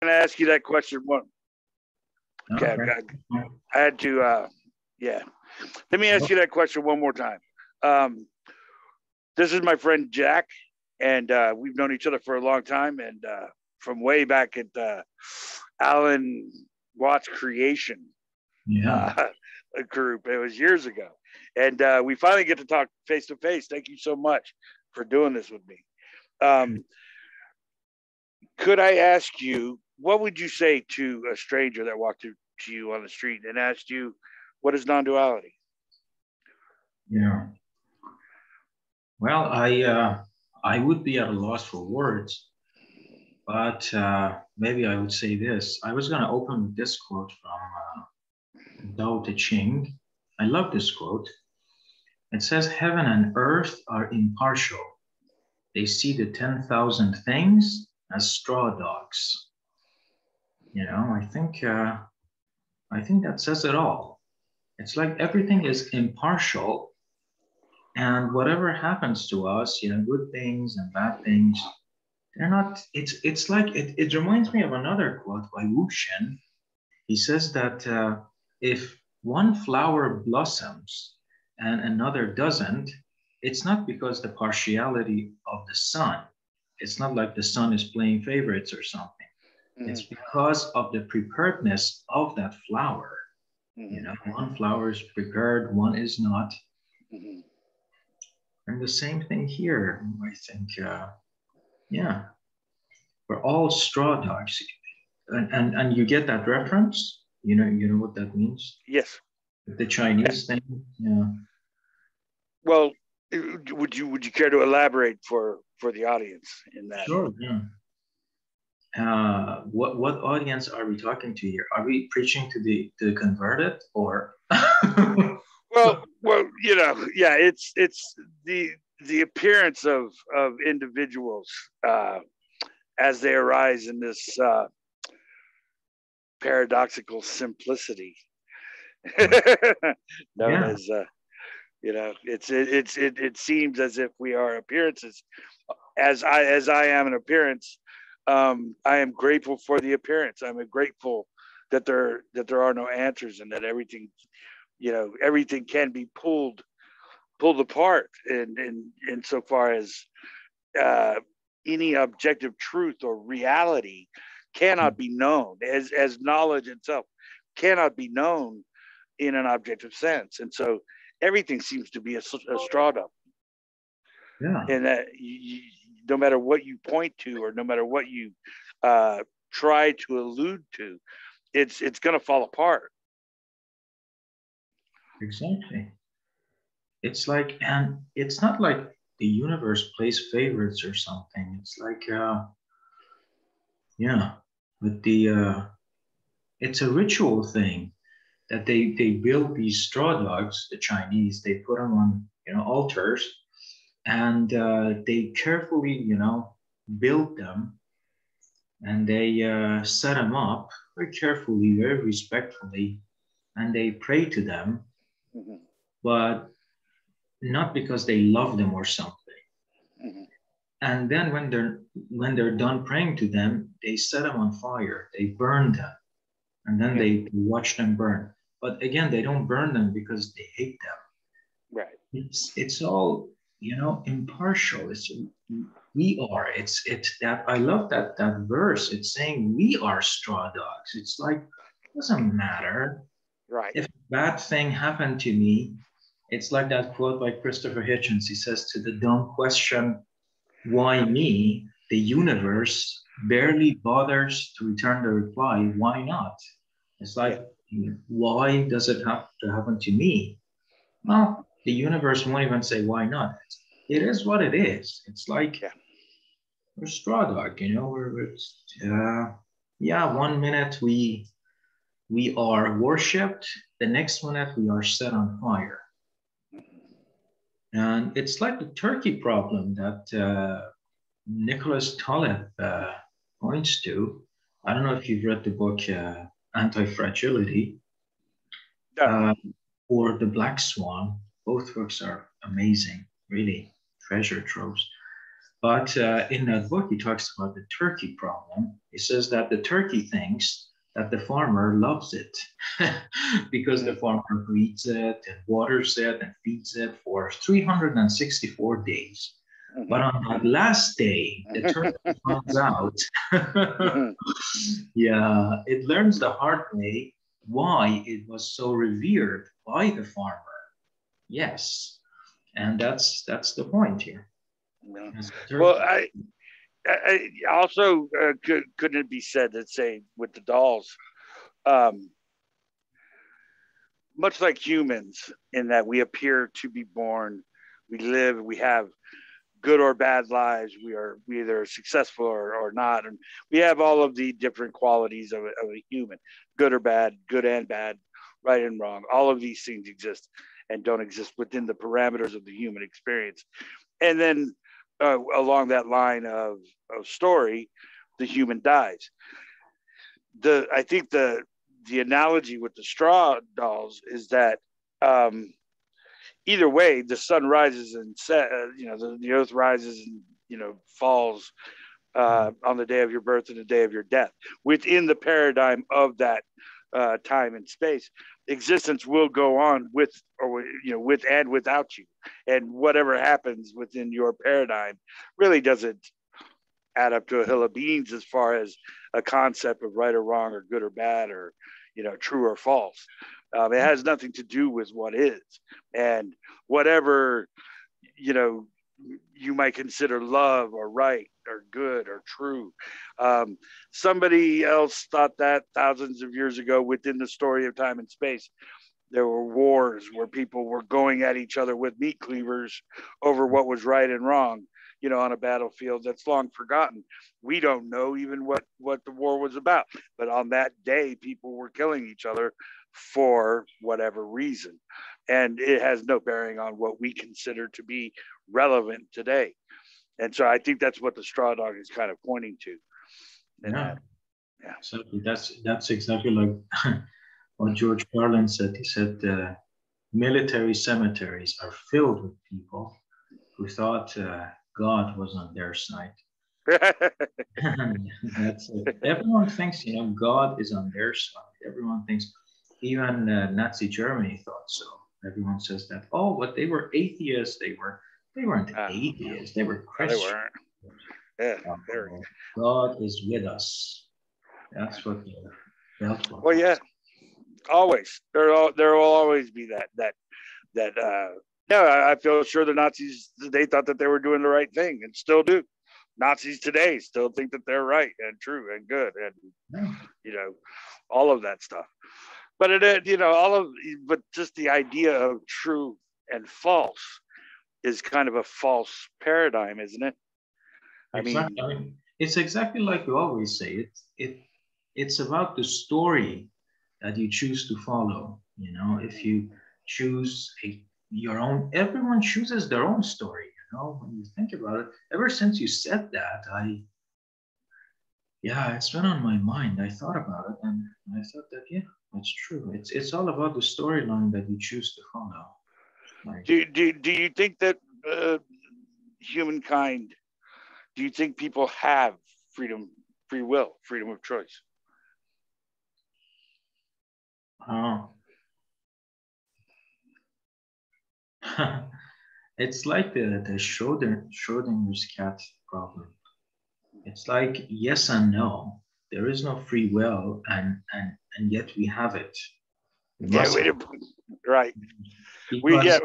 going to ask you that question one. Okay, Okay. I had to. Yeah. Let me ask you that question one more time. Um, this is my friend Jack, and we've known each other for a long time, and from way back at Alan Watts Creation Yeah. uh, group. It was years ago, and we finally get to talk face to face. Thank you so much for doing this with me. Um, could I ask you, what would you say to a stranger that walked to you on the street and asked you, what is non-duality? Yeah. Well, I would be at a loss for words, but maybe I would say this. I was going to open with this quote from Tao Te Ching. I love this quote. It says, "Heaven and earth are impartial. They see the 10,000 things as straw dogs." You know, I think that says it all. It's like everything is impartial, and whatever happens to us, you know, good things and bad things, they're not. It's like it reminds me of another quote by Wu Shen. He says that if one flower blossoms and another doesn't, it's not because the partiality of the sun. It's not like the sun is playing favorites or something. It's Mm-hmm. because of the preparedness of that flower. You know, Mm-hmm. one flower is prepared, one is not. Mm-hmm. And the same thing here. I think, yeah, we're all straw dogs. And you get that reference? You know what that means? Yes. The Chinese thing? Yeah. Well, would you care to elaborate for the audience in that? Sure, yeah. What audience are we talking to here? Are we preaching to the converted or Well, yeah, it's the appearance of individuals as they arise in this paradoxical simplicity, known yeah, as it seems as if we are appearances. As I am an appearance, I am grateful for the appearance. I'm grateful that there are no answers and that everything can be pulled apart in so far as uh, any objective truth or reality cannot be known as knowledge itself cannot be known in an objective sense, and so everything seems to be a straw up, yeah, and that no matter what you point to or no matter what you uh, try to allude to, it's going to fall apart. exactly. It's like, and it's not like the universe plays favorites or something. It's like, yeah, with the, it's a ritual thing that they build these straw dogs, the Chinese, they put them on, you know, altars, and they carefully, you know, build them, and they set them up very carefully, very respectfully, and they pray to them, Mm-hmm. but not because they love them or something. Mm-hmm. And then when they're done praying to them, they set them on fire, they burn them, and then Yeah. they watch them burn. But again, they don't burn them because they hate them. Right. It's all, you know, impartial. It's we are. It's that I love that verse. It's saying we are straw dogs. It's like it doesn't matter Right. if a bad thing happened to me. It's like that quote by Christopher Hitchens. He says, to the dumb question, why me? The universe barely bothers to return the reply, why not? It's Yeah. like, why does it have to happen to me? Well, the universe won't even say why not. It is what it is. It's like Yeah. we're straw dog, you know. Yeah. One minute we are worshipped, the next minute we are set on fire, and it's like the turkey problem that Nicholas Taleb points to. I don't know if you've read the book Anti-Fragility No. uh, or The Black Swan. Both books are amazing, really treasure troves. But in that book, he talks about the turkey problem. He says that the turkey thinks that the farmer loves it because the farmer breeds it and waters it and feeds it for 364 days. But on that last day, the turkey finds out, yeah, it learns the hard way why it was so revered by the farmer. Yes, and that's the point here. Well, I also couldn't it be said that, say, with the dolls, much like humans, in that we appear to be born, we live, we have good or bad lives, we either successful or not, and we have all of the different qualities of a human, good or bad, good and bad, right and wrong. All of these things exist and don't exist within the parameters of the human experience. And then along that line of story, the human dies. I think the analogy with the straw dolls is that either way, the sun rises and set. The earth rises and falls on the day of your birth and the day of your death. Within the paradigm of that time and space, existence will go on with with and without you, and whatever happens within your paradigm really doesn't add up to a hill of beans as far as a concept of right or wrong or good or bad or true or false. It has nothing to do with what is, and whatever you might consider love or right or good or true. Somebody else thought that thousands of years ago within the story of time and space. There were wars where people were going at each other with meat cleavers over what was right and wrong, on a battlefield that's long forgotten. We don't know even what the war was about. But on that day, people were killing each other for whatever reason. And it has no bearing on what we consider to be relevant today. And so I think that's what the straw dog is kind of pointing to. And yeah. Exactly. That's exactly like what George Carlin said. He said military cemeteries are filled with people who thought God was on their side. That's it. Everyone thinks, God is on their side. Everyone thinks, even Nazi Germany thought so. Everyone says that. Oh, but they were atheists. They weren't atheists. They were Christians. They weren't. God is with us. That's what they're built for. Well, yeah, always. There will always be that. I feel sure the Nazis, they thought that they were doing the right thing and still do. Nazis today still think that they're right and true and good and all of that stuff. But but just the idea of true and false is kind of a false paradigm, isn't it? Exactly. I mean, it's exactly like we always say. It's about the story that you choose to follow. If you choose your own, everyone chooses their own story. When you think about it, ever since you said that, it's been on my mind. I thought about it, and I thought that that's true. It's all about the storyline that you choose to follow. Like, do you think that humankind? Do you think people have freedom, free will, freedom of choice? It's like the Schrodinger's cat problem. It's like yes and no. There is no free will, and yet we have it. Right. Because,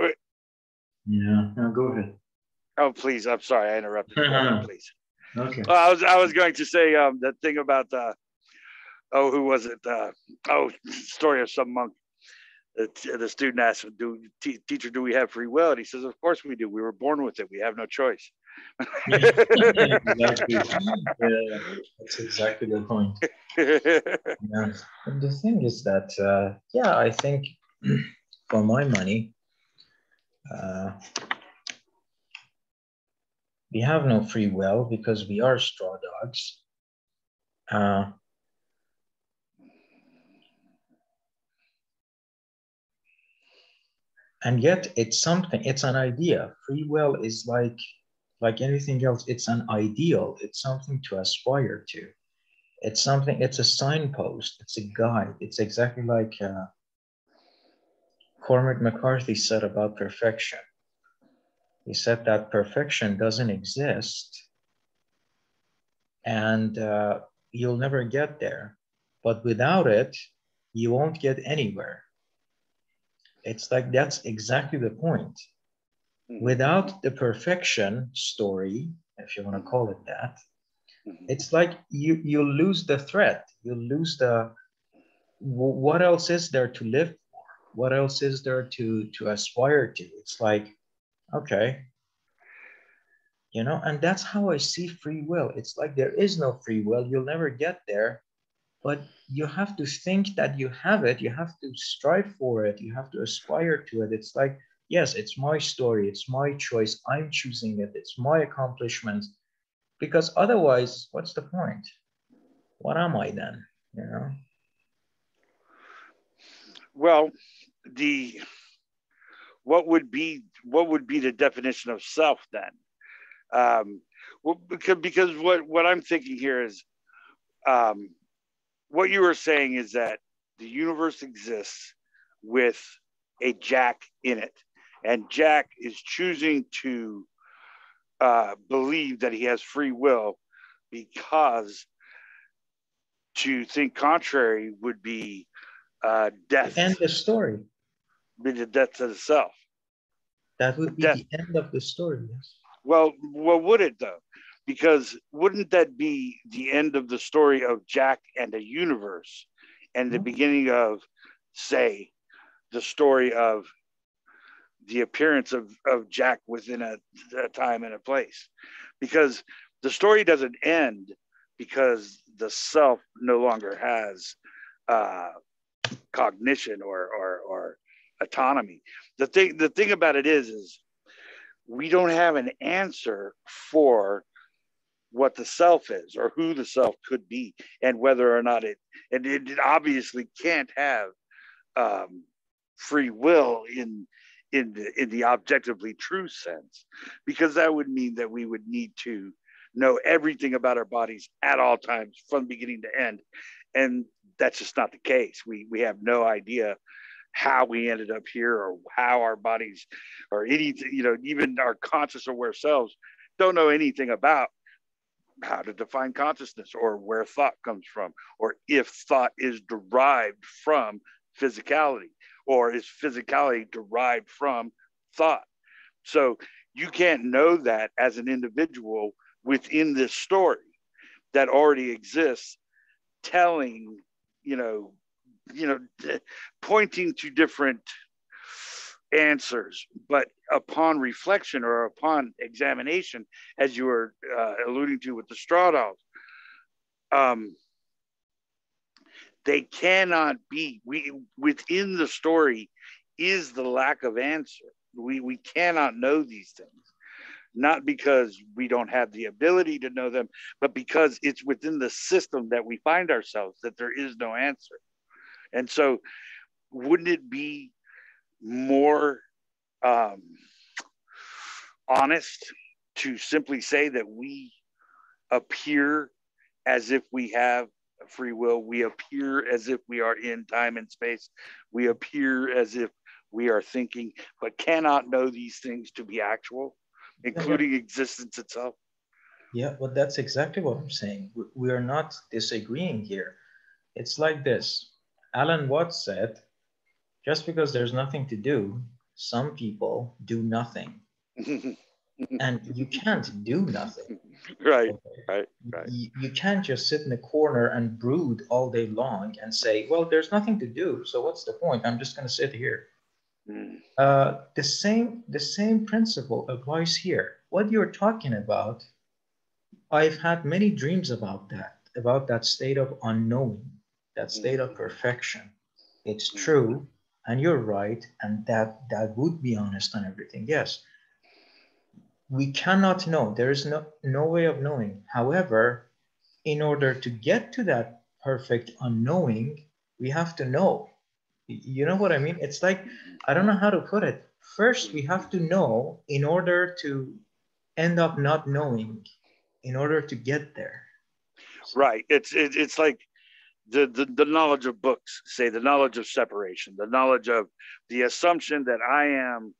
go ahead. Oh, please! I'm sorry, I interrupted. Please. Okay. Well, I was going to say that thing about who was it? Story of some monk. The student asked him, teacher, do we have free will? And he says, of course we do. We were born with it. We have no choice. Exactly. Yeah, that's exactly the point. Yeah. And the thing is that, I think for my money, we have no free will because we are straw dogs. And yet it's an idea. Free will is like like anything else, it's an ideal. It's something to aspire to. It's something, it's a signpost. It's a guide. It's exactly like Cormac McCarthy said about perfection. He said that perfection doesn't exist, and you'll never get there. But without it, you won't get anywhere. It's like that's exactly the point. Without the perfection story, if you want to call it that, it's like you lose the thread. You lose the, what else is there to live for? What else is there to aspire to? It's like, okay, you know, and that's how I see free will. It's like there is no free will. You'll never get there, but you have to think that you have it. You have to strive for it. You have to aspire to it. It's like, yes, it's my story. It's my choice. I'm choosing it. It's my accomplishment. Because otherwise, what's the point? What am I then? You know? Well, what would be the definition of self then? Well, because what I'm thinking here is, what you were saying is that the universe exists with a Jack in it, and Jack is choosing to believe that he has free will, because to think contrary would be death. End the story. Be the death to the self. That would be death. The end of the story. Yes. Well, would it though? Because wouldn't that be the end of the story of Jack and the universe, and the beginning of, say, the story of the appearance of Jack within a time and a place? Because the story doesn't end because the self no longer has cognition or autonomy. The thing about it is we don't have an answer for what the self is, or who the self could be, and whether or not it obviously can't have free will in the objectively true sense, because that would mean that we would need to know everything about our bodies at all times from beginning to end, and that's just not the case. We have no idea how we ended up here, or how our bodies, or anything, even our conscious aware selves don't know anything about how to define consciousness, or where thought comes from, or if thought is derived from physicality, or is physicality derived from thought. So you can't know that as an individual within this story that already exists, telling, pointing to different answers, but upon reflection or upon examination, as you were alluding to with the straw dolls, they cannot be. Within the story is the lack of answer. We cannot know these things, not because we don't have the ability to know them, but because it's within the system that we find ourselves that there is no answer. And so, wouldn't it be more honest to simply say that we appear as if we have free will? We appear as if we are in time and space. We appear as if we are thinking, but cannot know these things to be actual, including existence itself. Yeah, but that's exactly what I'm saying. We are not disagreeing here. It's like this. Alan Watts said, just because there's nothing to do, some people do nothing. And you can't do nothing. Right, okay? Right. You can't just sit in a corner and brood all day long and say, well, there's nothing to do, so what's the point? I'm just going to sit here. The same principle applies here. What you're talking about, I've had many dreams about that state of unknowing, that state of perfection. It's true, and you're right, and that would be honest on everything. Yes, we cannot know. There is no way of knowing. However, in order to get to that perfect unknowing, we have to know. You know what I mean? It's like, I don't know how to put it. First, we have to know in order to end up not knowing in order to get there. Right. It's like the knowledge of books, say the knowledge of separation, the knowledge of the assumption that I am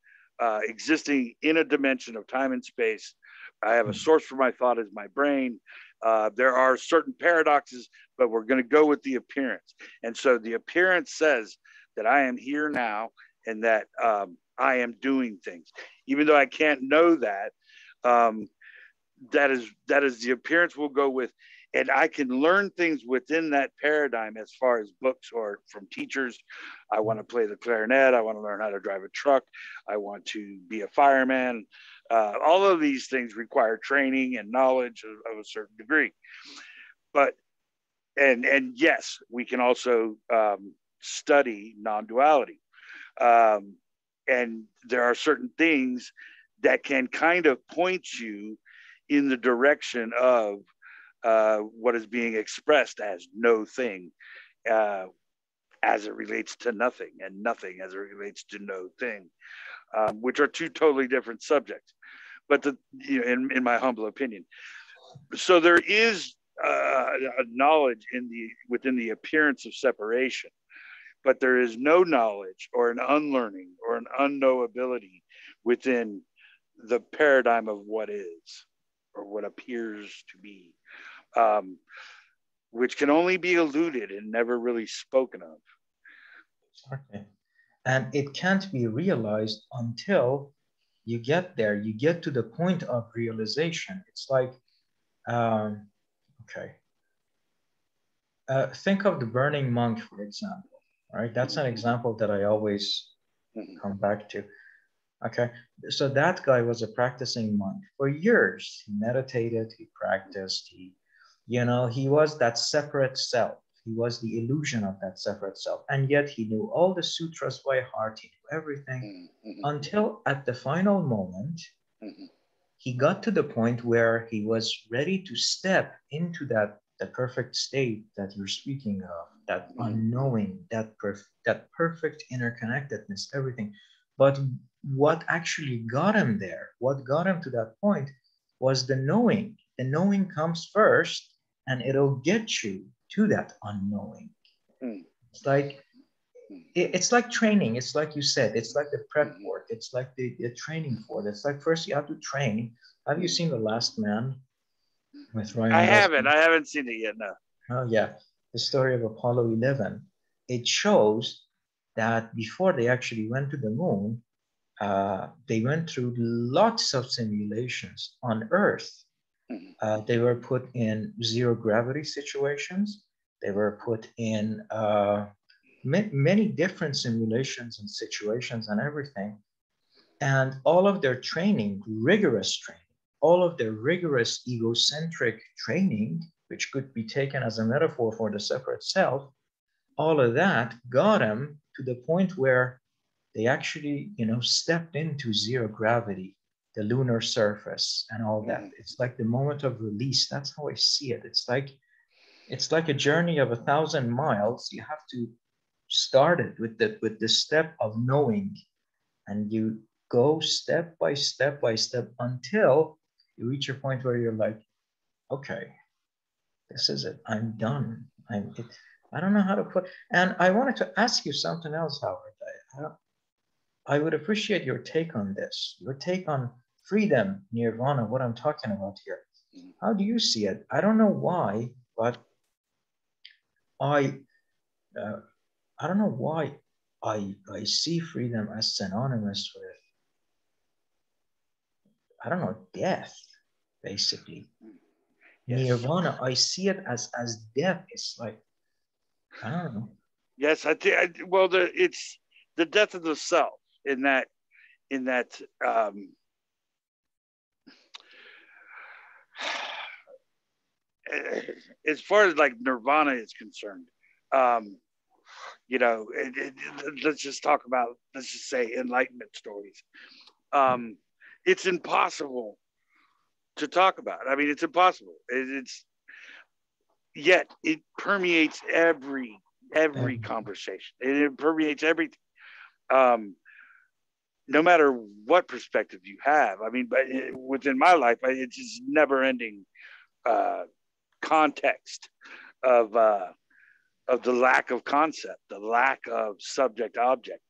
existing in a dimension of time and space. I have a source for my thought as my brain. There are certain paradoxes, but we're going to go with the appearance. And so the appearance says that I am here now and that I am doing things, even though I can't know that. That is the appearance we'll go with, and I can learn things within that paradigm as far as books or from teachers. I want to play the clarinet. I want to learn how to drive a truck. I want to be a fireman. All of these things require training and knowledge of a certain degree. But and yes, we can also study non-duality, and there are certain things that can kind of point you in the direction of what is being expressed as no thing, as it relates to nothing, and nothing as it relates to no thing, which are two totally different subjects. But in my humble opinion, so there is a knowledge within the appearance of separation, but there is no knowledge or an unlearning or an unknowability within the paradigm of what is or what appears to be, which can only be alluded and never really spoken of. Okay. And it can't be realized until you get there. You get to the point of realization. It's like, okay. Think of the burning monk, for example. Right? That's an example that I always come back to. Okay, so that guy was a practicing monk for years. He meditated, he practiced, he was that separate self. He was the illusion of that separate self. And yet he knew all the sutras by heart, he knew everything, until at the final moment, he got to the point where he was ready to step into the perfect state that you're speaking of, that unknowing, that perfect interconnectedness, everything. But what actually got him there, what got him to that point, was the knowing. The knowing comes first, and it'll get you to that unknowing. It's like training. It's like you said, it's like the prep work. It's like the training for it. It's like first you have to train. Have you seen The Last Man with Ryan Gosling? I haven't seen it yet, no. Oh yeah, the story of Apollo 11. It shows that before they actually went to the moon, they went through lots of simulations on Earth. They were put in zero gravity situations. They were put in many different simulations and situations and everything. And all of their training, rigorous training, all of their rigorous egocentric training, which could be taken as a metaphor for the separate self, all of that got them to the point where they actually, stepped into zero gravity, the lunar surface and all that. It's like the moment of release. That's how I see it. It's like a journey of 1,000 miles. You have to start it with the step of knowing, and you go step by step by step until you reach a point where you're like, okay, this is it. I'm done. I don't know how to put. And I wanted to ask you something else, Howard. I would appreciate your take on this, your take on freedom, nirvana, what I'm talking about here. How do you see it? I don't know why, but I don't know why I see freedom as synonymous with, I don't know, death, basically. Yes. Nirvana, I see it as death. It's like, I don't know. Yes, it's the death of the self in that as far as like nirvana is concerned, let's just say enlightenment stories. It's impossible to talk about. I mean, it's impossible. Yet it permeates every conversation. It permeates everything. no matter what perspective you have. I mean, but within my life, it's just never-ending context of the lack of concept, the lack of subject object,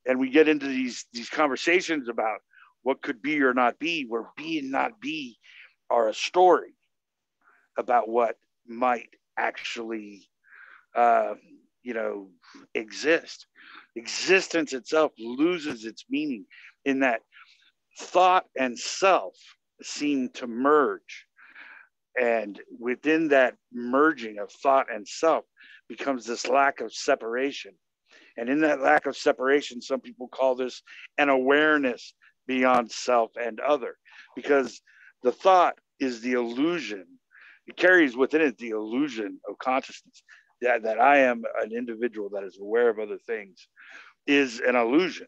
and we get into these conversations about what could be or not be, where be and not be are a story about what might actually, exist. Existence itself loses its meaning in that thought and self seem to merge. And within that merging of thought and self becomes this lack of separation. And in that lack of separation, some people call this an awareness beyond self and other, because the thought is the illusion. It carries within it the illusion of consciousness, that I am an individual that is aware of other things is an illusion.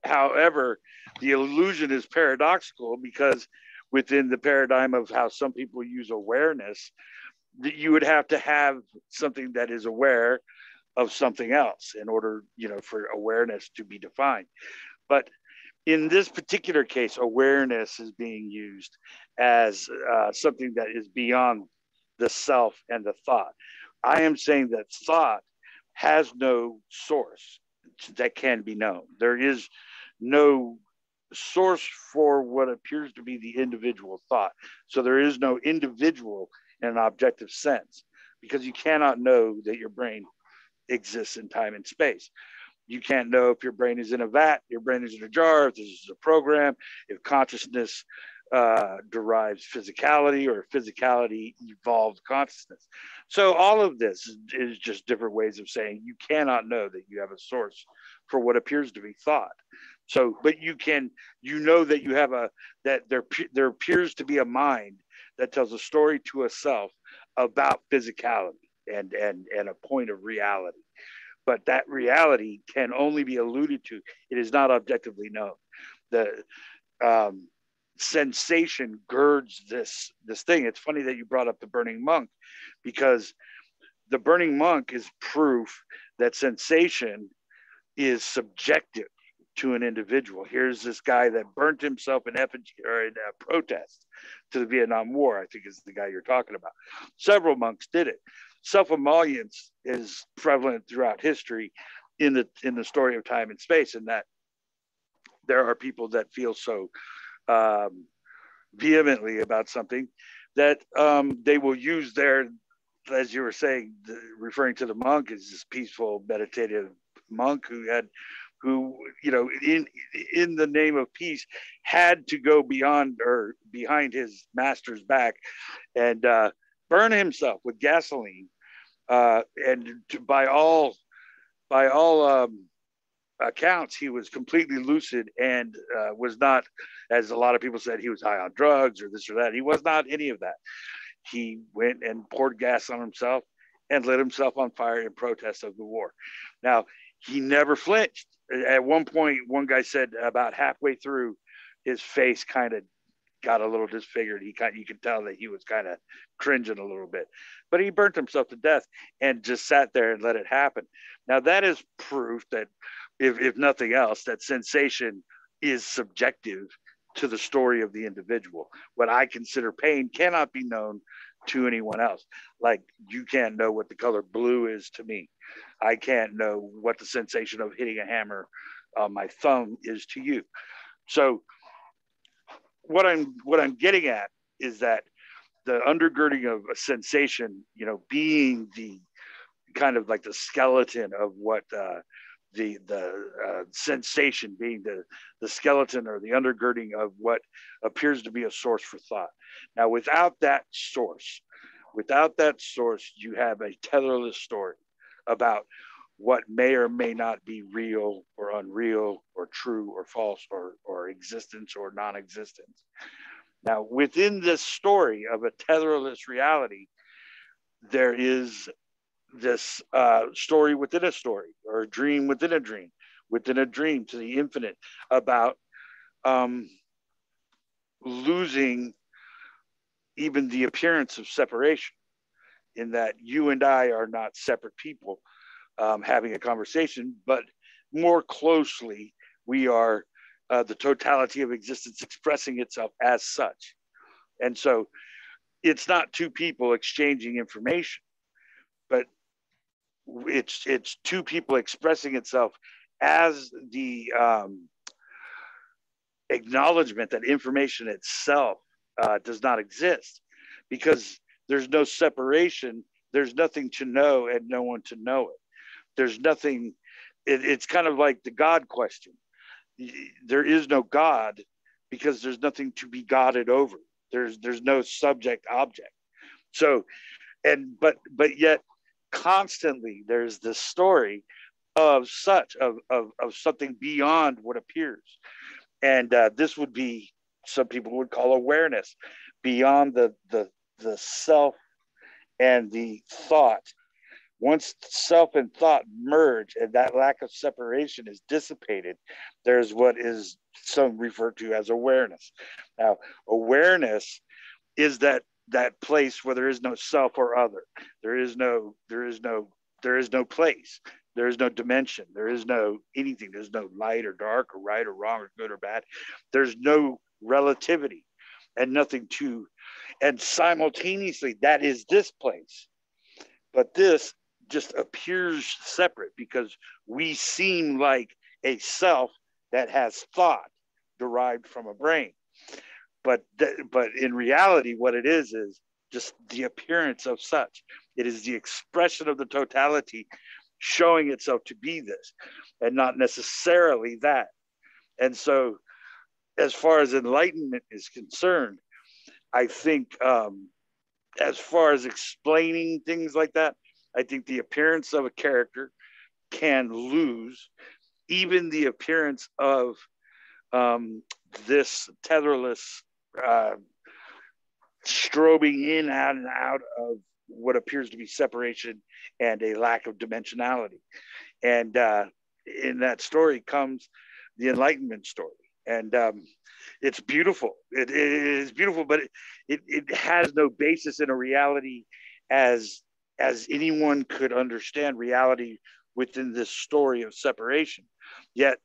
However, the illusion is paradoxical, because within the paradigm of how some people use awareness, that you would have to have something that is aware of something else in order, for awareness to be defined. But in this particular case, awareness is being used as something that is beyond the self and the thought. I am saying that thought has no source that can be known. There is no source for what appears to be the individual thought. So there is no individual in an objective sense, because you cannot know that your brain exists in time and space. You can't know if your brain is in a vat, your brain is in a jar, if this is a program, if consciousness derives physicality, or physicality evolved consciousness. So all of this is just different ways of saying you cannot know that you have a source for what appears to be thought. So, but you know that you have that there appears to be a mind that tells a story to a self about physicality and a point of reality. But that reality can only be alluded to. It is not objectively known. The sensation girds this thing. It's funny that you brought up the burning monk, because the burning monk is proof that sensation is subjective to an individual. Here's this guy that burnt himself in effigy, or in a protest to the Vietnam War, I think is the guy you're talking about. Several monks did it. Self-emollients is prevalent throughout history in the story of time and space, in that there are people that feel so vehemently about something that they will use their, as you were saying, referring to the monk as this peaceful meditative monk who in the name of peace had to go beyond or behind his master's back and burn himself with gasoline, and by all accounts, he was completely lucid and was not, as a lot of people said, he was high on drugs or this or that. He was not any of that. He went and poured gas on himself and lit himself on fire in protest of the war. Now, he never flinched. At one point, one guy said about halfway through, his face kind of got a little disfigured. You could tell that he was kind of cringing a little bit, but he burnt himself to death and just sat there and let it happen. Now, that is proof that, if nothing else, that sensation is subjective to the story of the individual. What I consider pain cannot be known to anyone else. Like, you can't know what the color blue is to me. I can't know what the sensation of hitting a hammer on my thumb is to you. So what I'm getting at is that the undergirding of a sensation, being the kind of like the skeleton of what the sensation being the skeleton or the undergirding of what appears to be a source for thought. Now, without that source, you have a tetherless story about what may or may not be real or unreal or true or false or existence or non-existence. Now, within this story of a tetherless reality, there is this story within a story, or a dream within a dream to the infinite, about losing even the appearance of separation, in that you and I are not separate people having a conversation, but more closely we are the totality of existence expressing itself as such. And so it's not two people exchanging information, but it's two people expressing itself as the acknowledgement that information itself does not exist, because there's no separation, there's nothing to know and no one to know it. There's nothing, it's kind of like the God question. There is no God because there's nothing to be godded over. There's no subject object. So, and but yet constantly there's this story of something beyond what appears. And this would be, some people would call awareness, beyond the self and the thought. Once self and thought merge and that lack of separation is dissipated, there's what is some refer to as awareness. Now, awareness is that place where there is no self or other. There is no place. There is no dimension. There is no anything. There's no light or dark or right or wrong or good or bad. There's no relativity and nothing to, and simultaneously that is this place. But this just appears separate because we seem like a self that has thought derived from a brain. But in reality, what it is just the appearance of such. It is the expression of the totality showing itself to be this and not necessarily that. And so as far as enlightenment is concerned, I think as far as explaining things like that, I think the appearance of a character can lose even the appearance of this tetherless strobing in and out of what appears to be separation and a lack of dimensionality. And in that story comes the enlightenment story. And it's beautiful. It is beautiful, but it has no basis in a reality as anyone could understand reality within this story of separation. Yet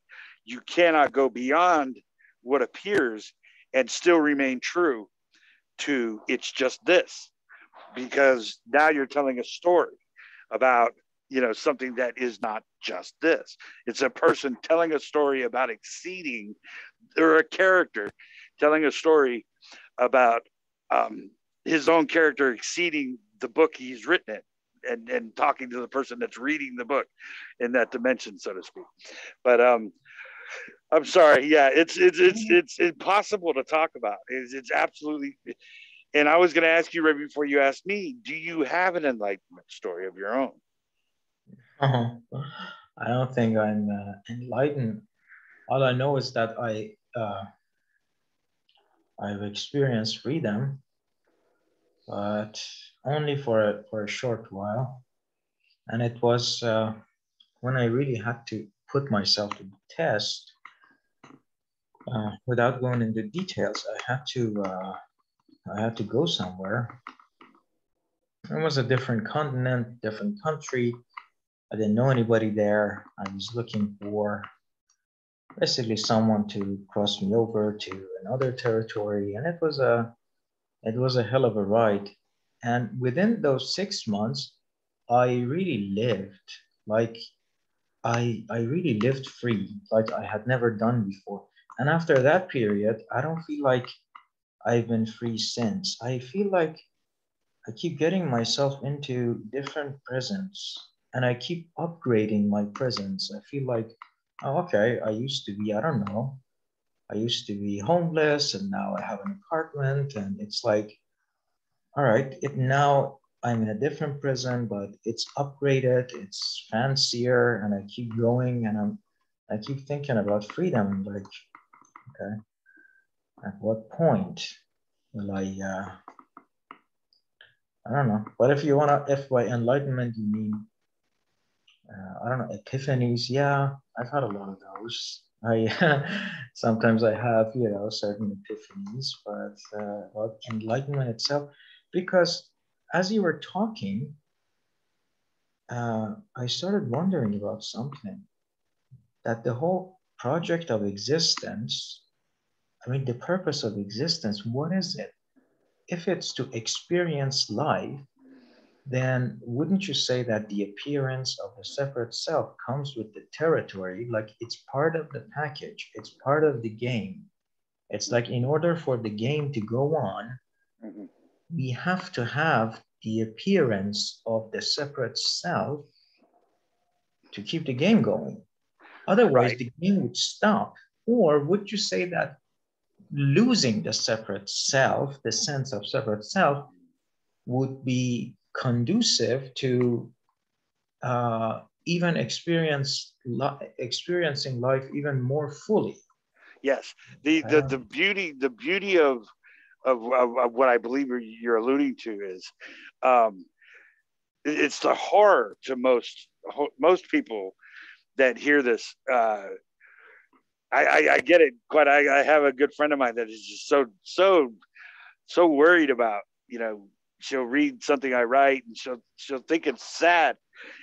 you cannot go beyond what appears and still remain true to it's just this, because now you're telling a story about something that is not just this. It's a person telling a story about exceeding, or a character telling a story about his own character exceeding the book he's written it, and talking to the person that's reading the book in that dimension, so to speak. But I'm sorry. Yeah, it's impossible to talk about. It's absolutely. And I was going to ask you right before you asked me, do you have an enlightenment story of your own? I don't think I'm enlightened. All I know is that I've experienced freedom, but only for a short while. And it was when I really had to put myself to the test. Without going into details, I had to go somewhere. It was a different continent, different country. I didn't know anybody there. I was looking for basically someone to cross me over to another territory, and it was a hell of a ride. And within those 6 months, I really lived like I really lived free, like I had never done before. And after that period, I don't feel like I've been free since. I feel like I keep getting myself into different prisons and I keep upgrading my prisons. I feel like, oh, okay, I used to be, I don't know, I used to be homeless and now I have an apartment. And it's like, all right, now I'm in a different prison, but it's upgraded, it's fancier, and I keep growing and I keep thinking about freedom. Like, okay, at what point will I don't know. But if by enlightenment you mean, I don't know, epiphanies, yeah, I've had a lot of those. Sometimes I have, certain epiphanies, but about enlightenment itself, because as you were talking, I started wondering about something, that the whole project of existence, I mean, the purpose of existence, what is it? If it's to experience life, then wouldn't you say that the appearance of the separate self comes with the territory? Like it's part of the package, it's part of the game. It's like in order for the game to go on, we have to have the appearance of the separate self to keep the game going. Otherwise, Right. the game would stop. Or would you say that losing the separate self, the sense of separate self, would be conducive to even experiencing life even more fully? Yes. The beauty of what I believe you're alluding to is, um, it's the horror to most people that hear this. I get it, but I have a good friend of mine that is just so worried about, she'll read something I write and she'll think it's sad,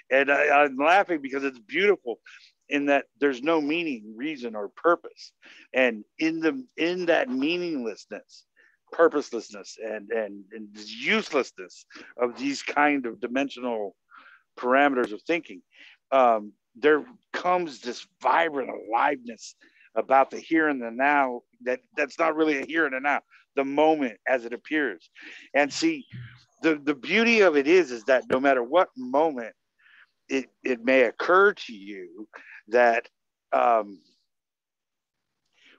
and I'm laughing because it's beautiful, in that there's no meaning, reason, or purpose, and in that meaninglessness, purposelessness, and uselessness of these kind of dimensional parameters of thinking, there comes this vibrant aliveness about the here and the now that's not really a here and a now, the moment as it appears. And see, the beauty of it is that no matter what moment it may occur to you, that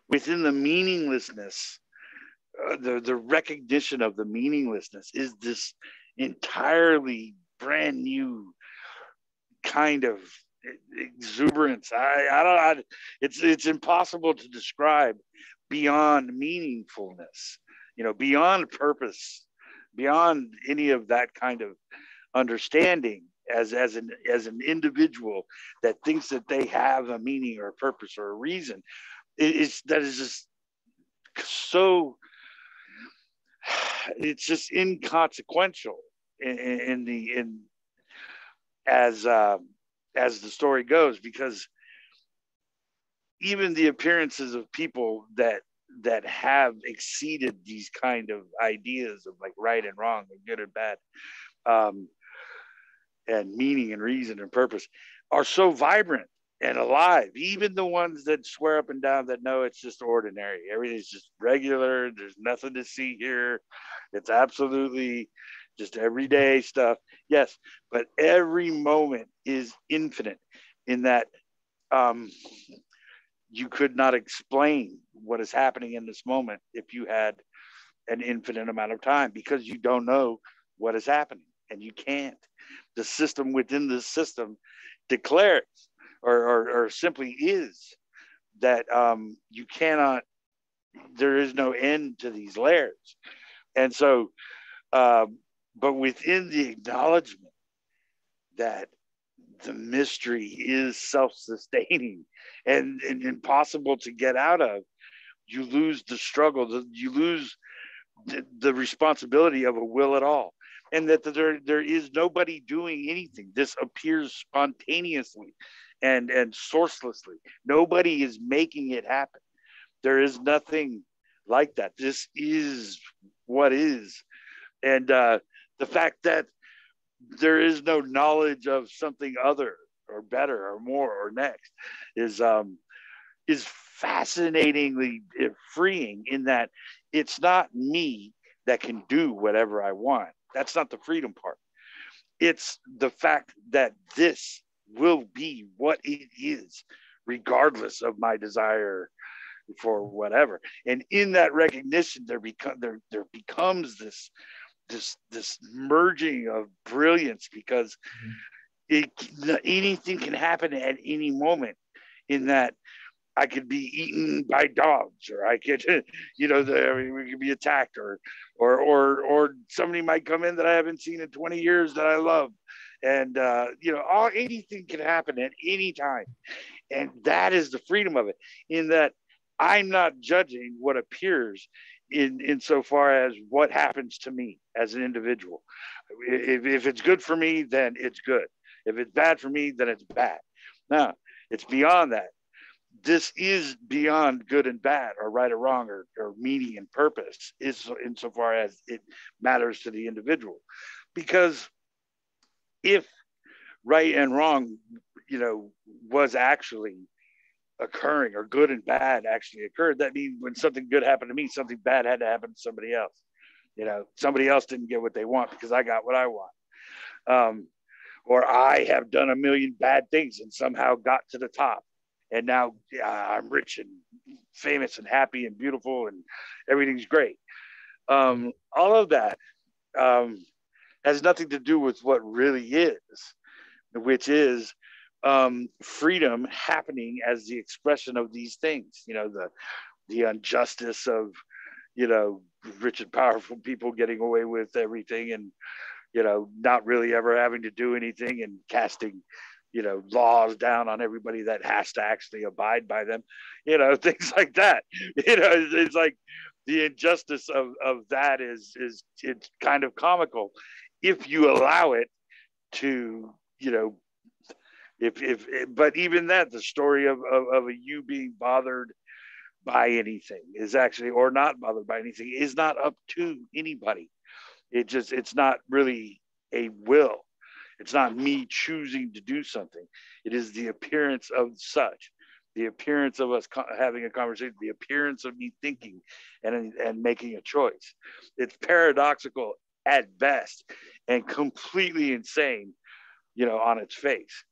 within the meaninglessness, the recognition of the meaninglessness is this entirely brand new kind of exuberance. I don't. It's impossible to describe beyond meaningfulness. Beyond purpose, beyond any of that kind of understanding as an individual that thinks that they have a meaning or a purpose or a reason. That is just so. It's just inconsequential in as the story goes, because even the appearances of people that have exceeded these kind of ideas of like right and wrong and good and bad, and meaning and reason and purpose, are so vibrant and alive. Even the ones that swear up and down that no, it's just ordinary, everything's just regular, there's nothing to see here, it's absolutely just everyday stuff. Yes, but every moment is infinite, in that you could not explain what is happening in this moment if you had an infinite amount of time, because you don't know what is happening, and you can't. The system within the system declares, or simply is, that you cannot. There is no end to these layers, and so, but within the acknowledgement that the mystery is self-sustaining and impossible to get out of, you lose the struggle. You lose the responsibility of a will at all, and that there is nobody doing anything. This appears spontaneously and sourcelessly. Nobody is making it happen. There is nothing like that. This is what is. And the fact that there is no knowledge of something other or better or more or next is fascinatingly freeing, in that it's not me that can do whatever I want. That's not the freedom part. It's the fact that this will be what it is, regardless of my desire for whatever. And in that recognition, there becomes this merging of brilliance, because anything can happen at any moment, in that I could be eaten by dogs, or I could, we could be attacked, or somebody might come in that I haven't seen in 20 years that I love. And, anything can happen at any time. And that is the freedom of it, in that I'm not judging what appears insofar as what happens to me as an individual. If it's good for me, then it's good. If it's bad for me, then it's bad. Now, it's beyond that. this is beyond good and bad, or right or wrong, or meaning and purpose, is insofar as it matters to the individual. Because if right and wrong, was actually occurring, or good and bad actually occurred, that means when something good happened to me, something bad had to happen to somebody else. Somebody else didn't get what they want because I got what I want. Or I have done a million bad things and somehow got to the top. And now I'm rich and famous and happy and beautiful and everything's great. All of that has nothing to do with what really is, which is freedom happening as the expression of these things. The injustice of, rich and powerful people getting away with everything, and not really ever having to do anything, and casting laws down on everybody that has to actually abide by them, things like that. It's like the injustice of that is it's kind of comical if you allow it to, but even that, the story of a you being bothered by anything is actually, or not bothered by anything, is not up to anybody. It's not really a will. It's not me choosing to do something. It is the appearance of such, the appearance of us having a conversation, the appearance of me thinking and making a choice. It's paradoxical at best and completely insane, on its face.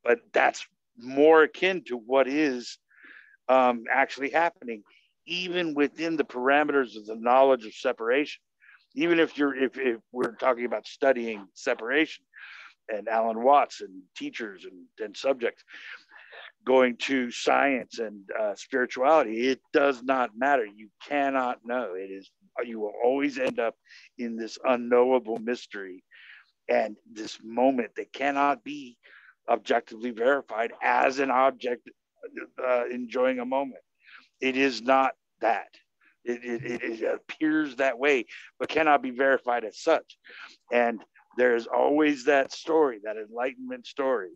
But that's more akin to what is actually happening, even within the parameters of the knowledge of separation. Even if we're talking about studying separation, and Alan Watts and teachers and subjects, going to science and spirituality, it does not matter. You cannot know. You will always end up in this unknowable mystery and this moment that cannot be objectively verified as an object enjoying a moment. It is not that. It appears that way, but cannot be verified as such. And there's always that story, that enlightenment story,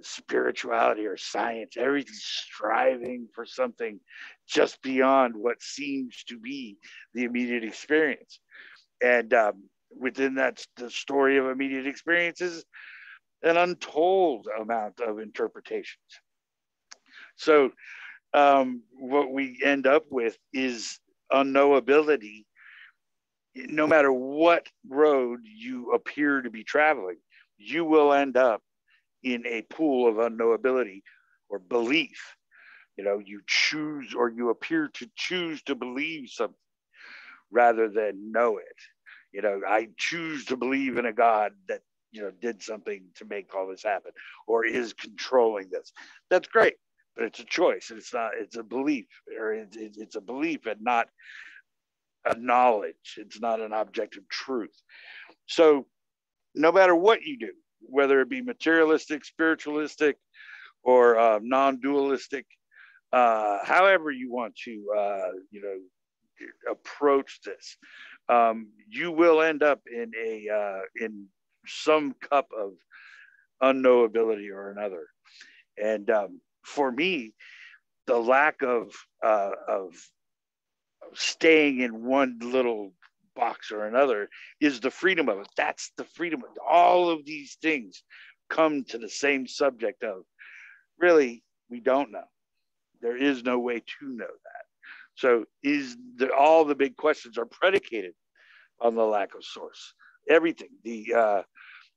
spirituality or science, everything's striving for something just beyond what seems to be the immediate experience. And within that, the story of immediate experiences, an untold amount of interpretations. So what we end up with is unknowability. No matter what road you appear to be traveling, you will end up in a pool of unknowability or belief. You choose, or you appear to choose, to believe something rather than know it. I choose to believe in a God that did something to make all this happen, or is controlling this. That's great, but it's a choice. It's a belief, or it's a belief and not a knowledge. It's not an objective truth. So no matter what you do, whether it be materialistic, spiritualistic, or non-dualistic, however you want to approach this, you will end up in some cup of unknowability or another. And for me, the lack of staying in one little box or another is the freedom of it. That's the freedom. All of these things come to the same subject of, really, we don't know. There is no way to know that. So all the big questions are predicated on the lack of source. Everything,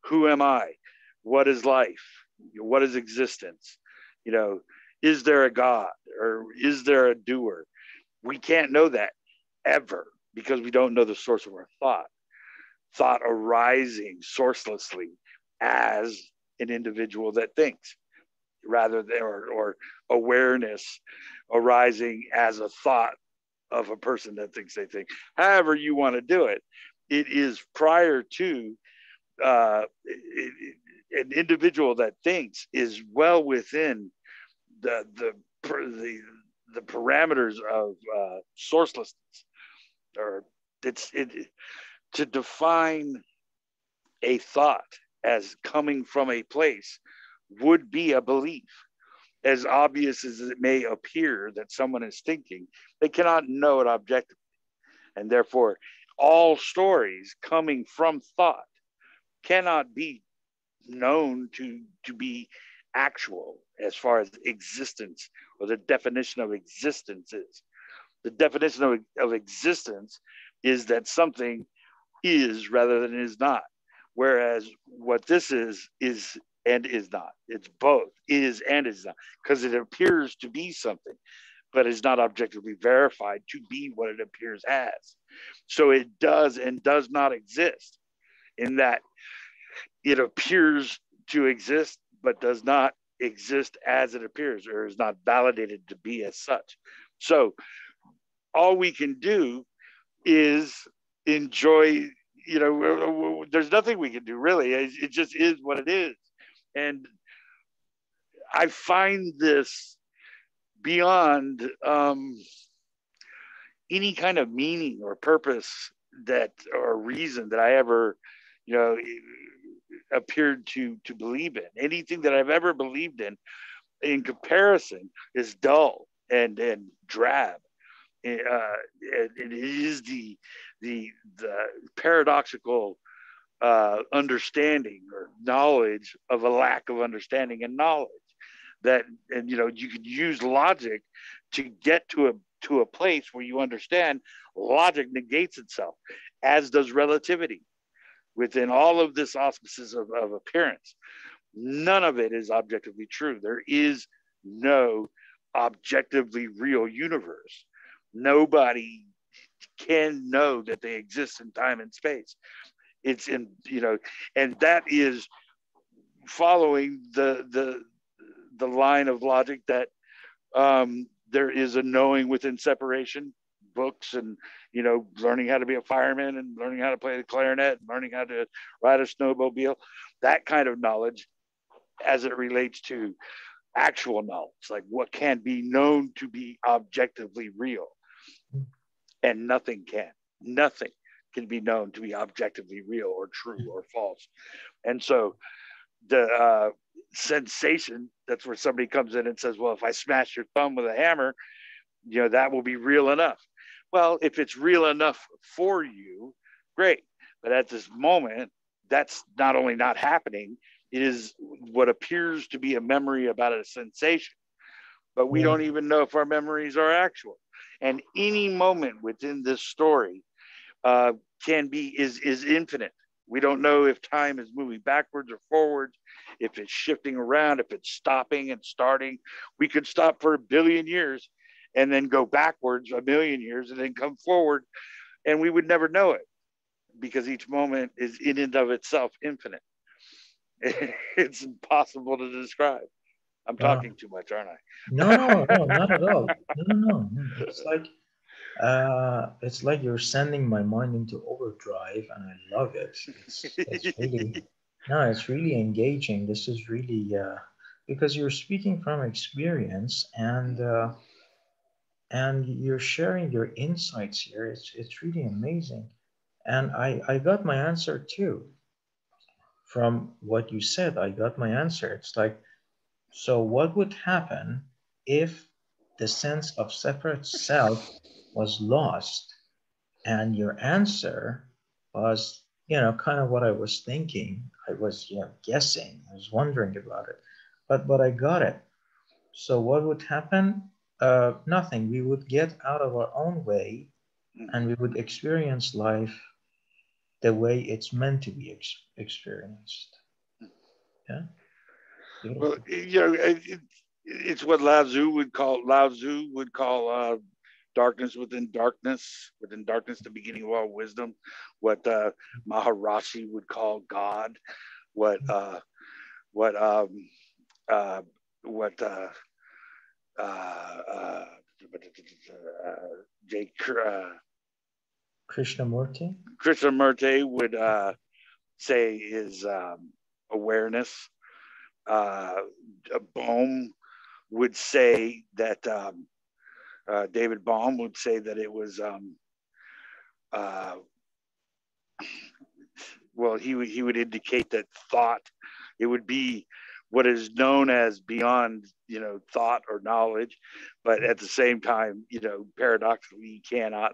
who am I? What is life? What is existence? Is there a God, or is there a doer? We can't know that ever, because we don't know the source of our thought arising sourcelessly as an individual that thinks, rather than, or awareness arising as a thought of a person that thinks they think. However you want to do it, it is prior to an individual that thinks is well within the parameters of sourcelessness. Or to define a thought as coming from a place would be a belief. as obvious as it may appear that someone is thinking, they cannot know it objectively. And therefore, all stories coming from thought cannot be known to be actual as far as existence or the definition of existence is. The definition of existence is that something is rather than is not. Whereas what this is and is not. It's both, is and is not, because it appears to be something, but is not objectively verified to be what it appears as. So it does and does not exist in that it appears to exist, but does not exist as it appears, or is not validated to be as such. So all we can do is enjoy, there's nothing we can do really. It just is what it is. And I find this beyond any kind of meaning or purpose that or reason that I ever, appeared to believe in. Anything that I've ever believed in comparison, is dull and drab. It is the paradoxical understanding or knowledge of a lack of understanding and knowledge. That, and you could use logic to get to a place where you understand logic negates itself, as does relativity. Within all of this auspices of appearance, none of it is objectively true. There is no objectively real universe. Nobody can know that they exist in time and space. It's in, and that is following the line of logic that there is a knowing within separation. Books and learning how to be a fireman and learning how to play the clarinet and learning how to ride a snowmobile, that kind of knowledge as it relates to actual knowledge, like what can be known to be objectively real. And nothing can be known to be objectively real or true or false. And so the sensation, that's where somebody comes in and says, well, if I smash your thumb with a hammer, that will be real enough. Well, if it's real enough for you, great. But at this moment, that's not only not happening, it is what appears to be a memory about a sensation. But we don't even know if our memories are actual. And any moment within this story is infinite. We don't know if time is moving backwards or forwards, if it's shifting around, if it's stopping and starting. We could stop for 1 billion years and then go backwards 1 million years and then come forward, and we would never know it, because each moment is in and of itself infinite. It's impossible to describe. I'm talking too much, aren't I? No, not at all. No. It's like you're sending my mind into overdrive, and I love it. It's really engaging. This is really because you're speaking from experience, and you're sharing your insights here. It's really amazing. And I got my answer too. From what you said, I got my answer. It's like, so what would happen if the sense of separate self was lost? And your answer was, kind of what I was thinking. I was, guessing. I was wondering about it. But I got it. So what would happen? Nothing. We would get out of our own way, and we would experience life the way it's meant to be experienced. Yeah. Beautiful. Well, it's what Lao Tzu would call darkness within darkness, the beginning of all wisdom. What Maharishi would call God. What Krishnamurti would say is awareness. Bohm would say that David Bohm would say that it was well, he would indicate that thought, it would be what is known as beyond, thought or knowledge, but at the same time, paradoxically, you cannot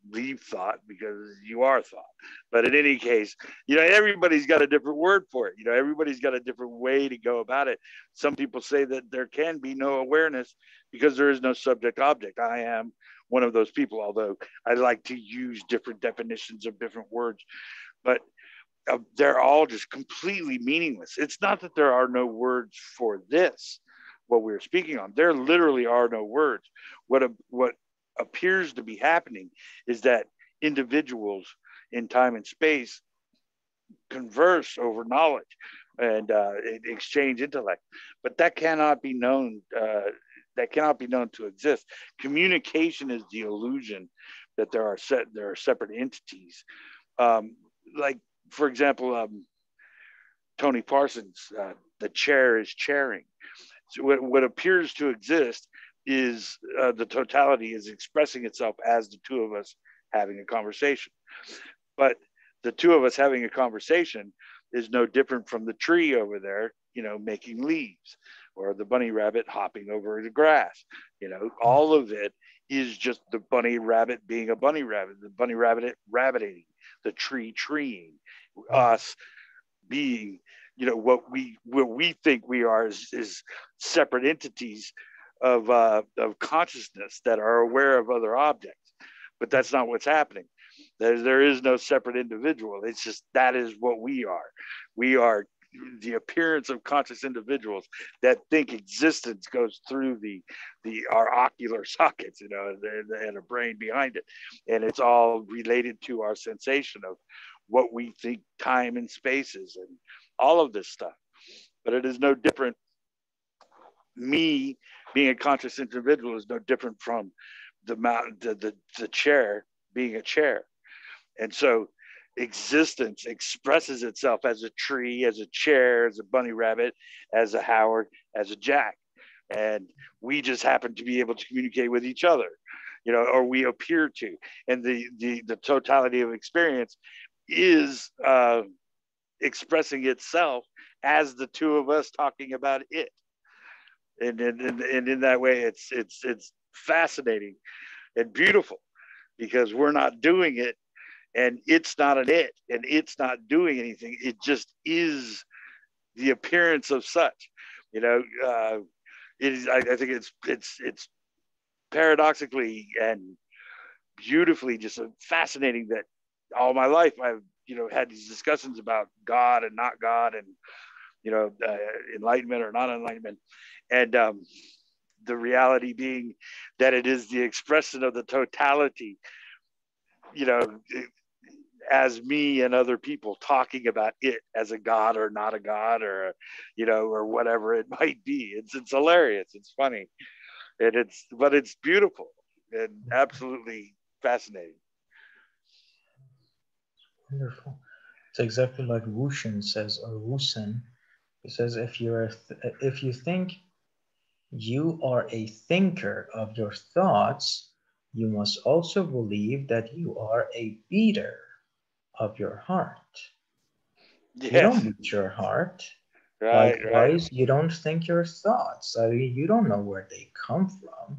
leave thought because you are thought. But in any case, everybody's got a different word for it. Everybody's got a different way to go about it. Some people say that there can be no awareness because there is no subject object. I am one of those people, although I like to use different definitions of different words, but they're all just completely meaningless. It's not that there are no words for this, what we're speaking on. There literally are no words. What appears to be happening is that individuals in time and space converse over knowledge and exchange intellect, but that cannot be known. That cannot be known to exist. Communication is the illusion that there are separate entities. Like, for example, Tony Parsons, the chair is chairing. So what appears to exist is the totality is expressing itself as the two of us having a conversation. But the two of us having a conversation is no different from the tree over there, making leaves, or the bunny rabbit hopping over the grass. All of it is just the bunny rabbit being a bunny rabbit, the bunny rabbit rabbiting, the tree treeing, us being, what we think we are is separate entities of consciousness that are aware of other objects. But that's not what's happening. There is no separate individual. It's just that is what we are. We are the appearance of conscious individuals that think existence goes through our ocular sockets, and a brain behind it, and it's all related to our sensation of what we think time and space is, and all of this stuff. But it is no different. Me being a conscious individual is no different from the chair being a chair, and so existence expresses itself as a tree, as a chair, as a bunny rabbit, as a Howard, as a Jack. And we just happen to be able to communicate with each other, or we appear to. And the totality of experience is expressing itself as the two of us talking about it. And in that way, it's fascinating and beautiful because we're not doing it. And it's not an it, and it's not doing anything. It just is the appearance of such. It is. I think it's paradoxically and beautifully just fascinating that all my life I've had these discussions about God and not God, and enlightenment or not enlightenment, and the reality being that it is the expression of the totality. As me and other people talking about it as a god or not a god, or or whatever it might be. It's hilarious. It's funny, and it's beautiful and absolutely fascinating. Wonderful. It's exactly like Wushan says, or Wusen. He says, if you think you are a thinker of your thoughts, you must also believe that you are a beater of your heart. Yes. You don't beat your heart. Right. Likewise, you don't think your thoughts. I mean, you don't know where they come from.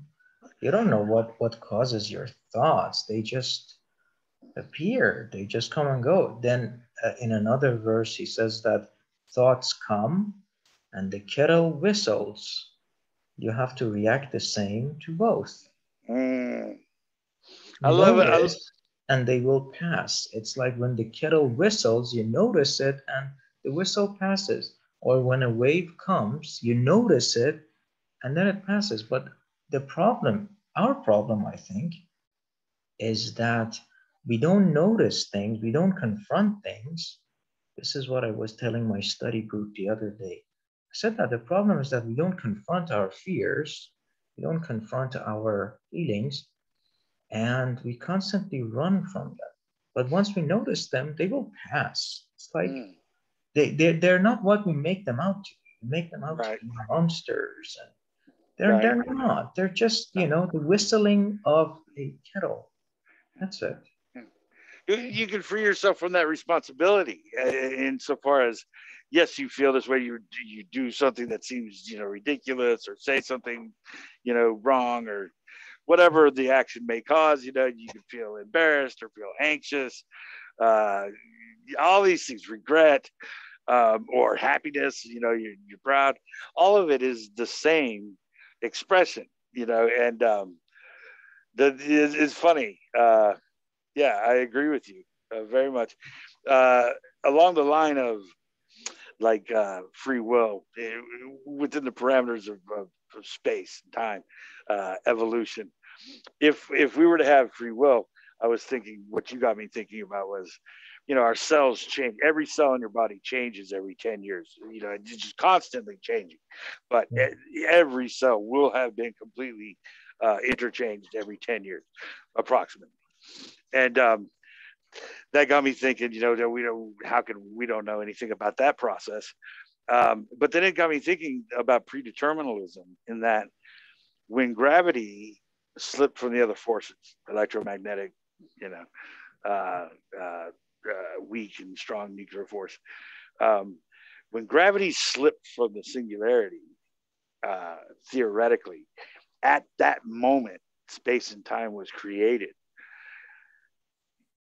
You don't know what causes your thoughts. They just appear. They just come and go. Then in another verse, he says that thoughts come and the kettle whistles. You have to react the same to both. I love it. And they will pass. It's like when the kettle whistles, you notice it and the whistle passes. Or when a wave comes, you notice it and then it passes. But the problem, our problem, I think, is that we don't notice things, we don't confront things. This is what I was telling my study group the other day. I said that the problem is that we don't confront our fears, we don't confront our feelings, and we constantly run from them. But once we notice them, they will pass. It's like they're not what we make them out to. We make them out to be monsters, and they're not. They're just, the whistling of a kettle. That's it. You can free yourself from that responsibility insofar as yes, you feel this way. You do something that seems, ridiculous, or say something, wrong, or whatever the action may cause. You can feel embarrassed or feel anxious. Uh, all these things, regret, or happiness. You're proud. All of it is the same expression. And it's funny. Yeah, I agree with you very much. Uh, Along the line of like free will, within the parameters of space, time, evolution. If we were to have free will, I was thinking, what you got me thinking about was, our cells change. Every cell in your body changes every 10 years. It's just constantly changing. But every cell will have been completely interchanged every 10 years, approximately. And that got me thinking, that we don't know anything about that process. But then it got me thinking about predeterminism, in that when gravity slipped from the other forces, electromagnetic, you know, uh, uh, weak and strong nuclear force, when gravity slipped from the singularity, theoretically, at that moment, space and time was created.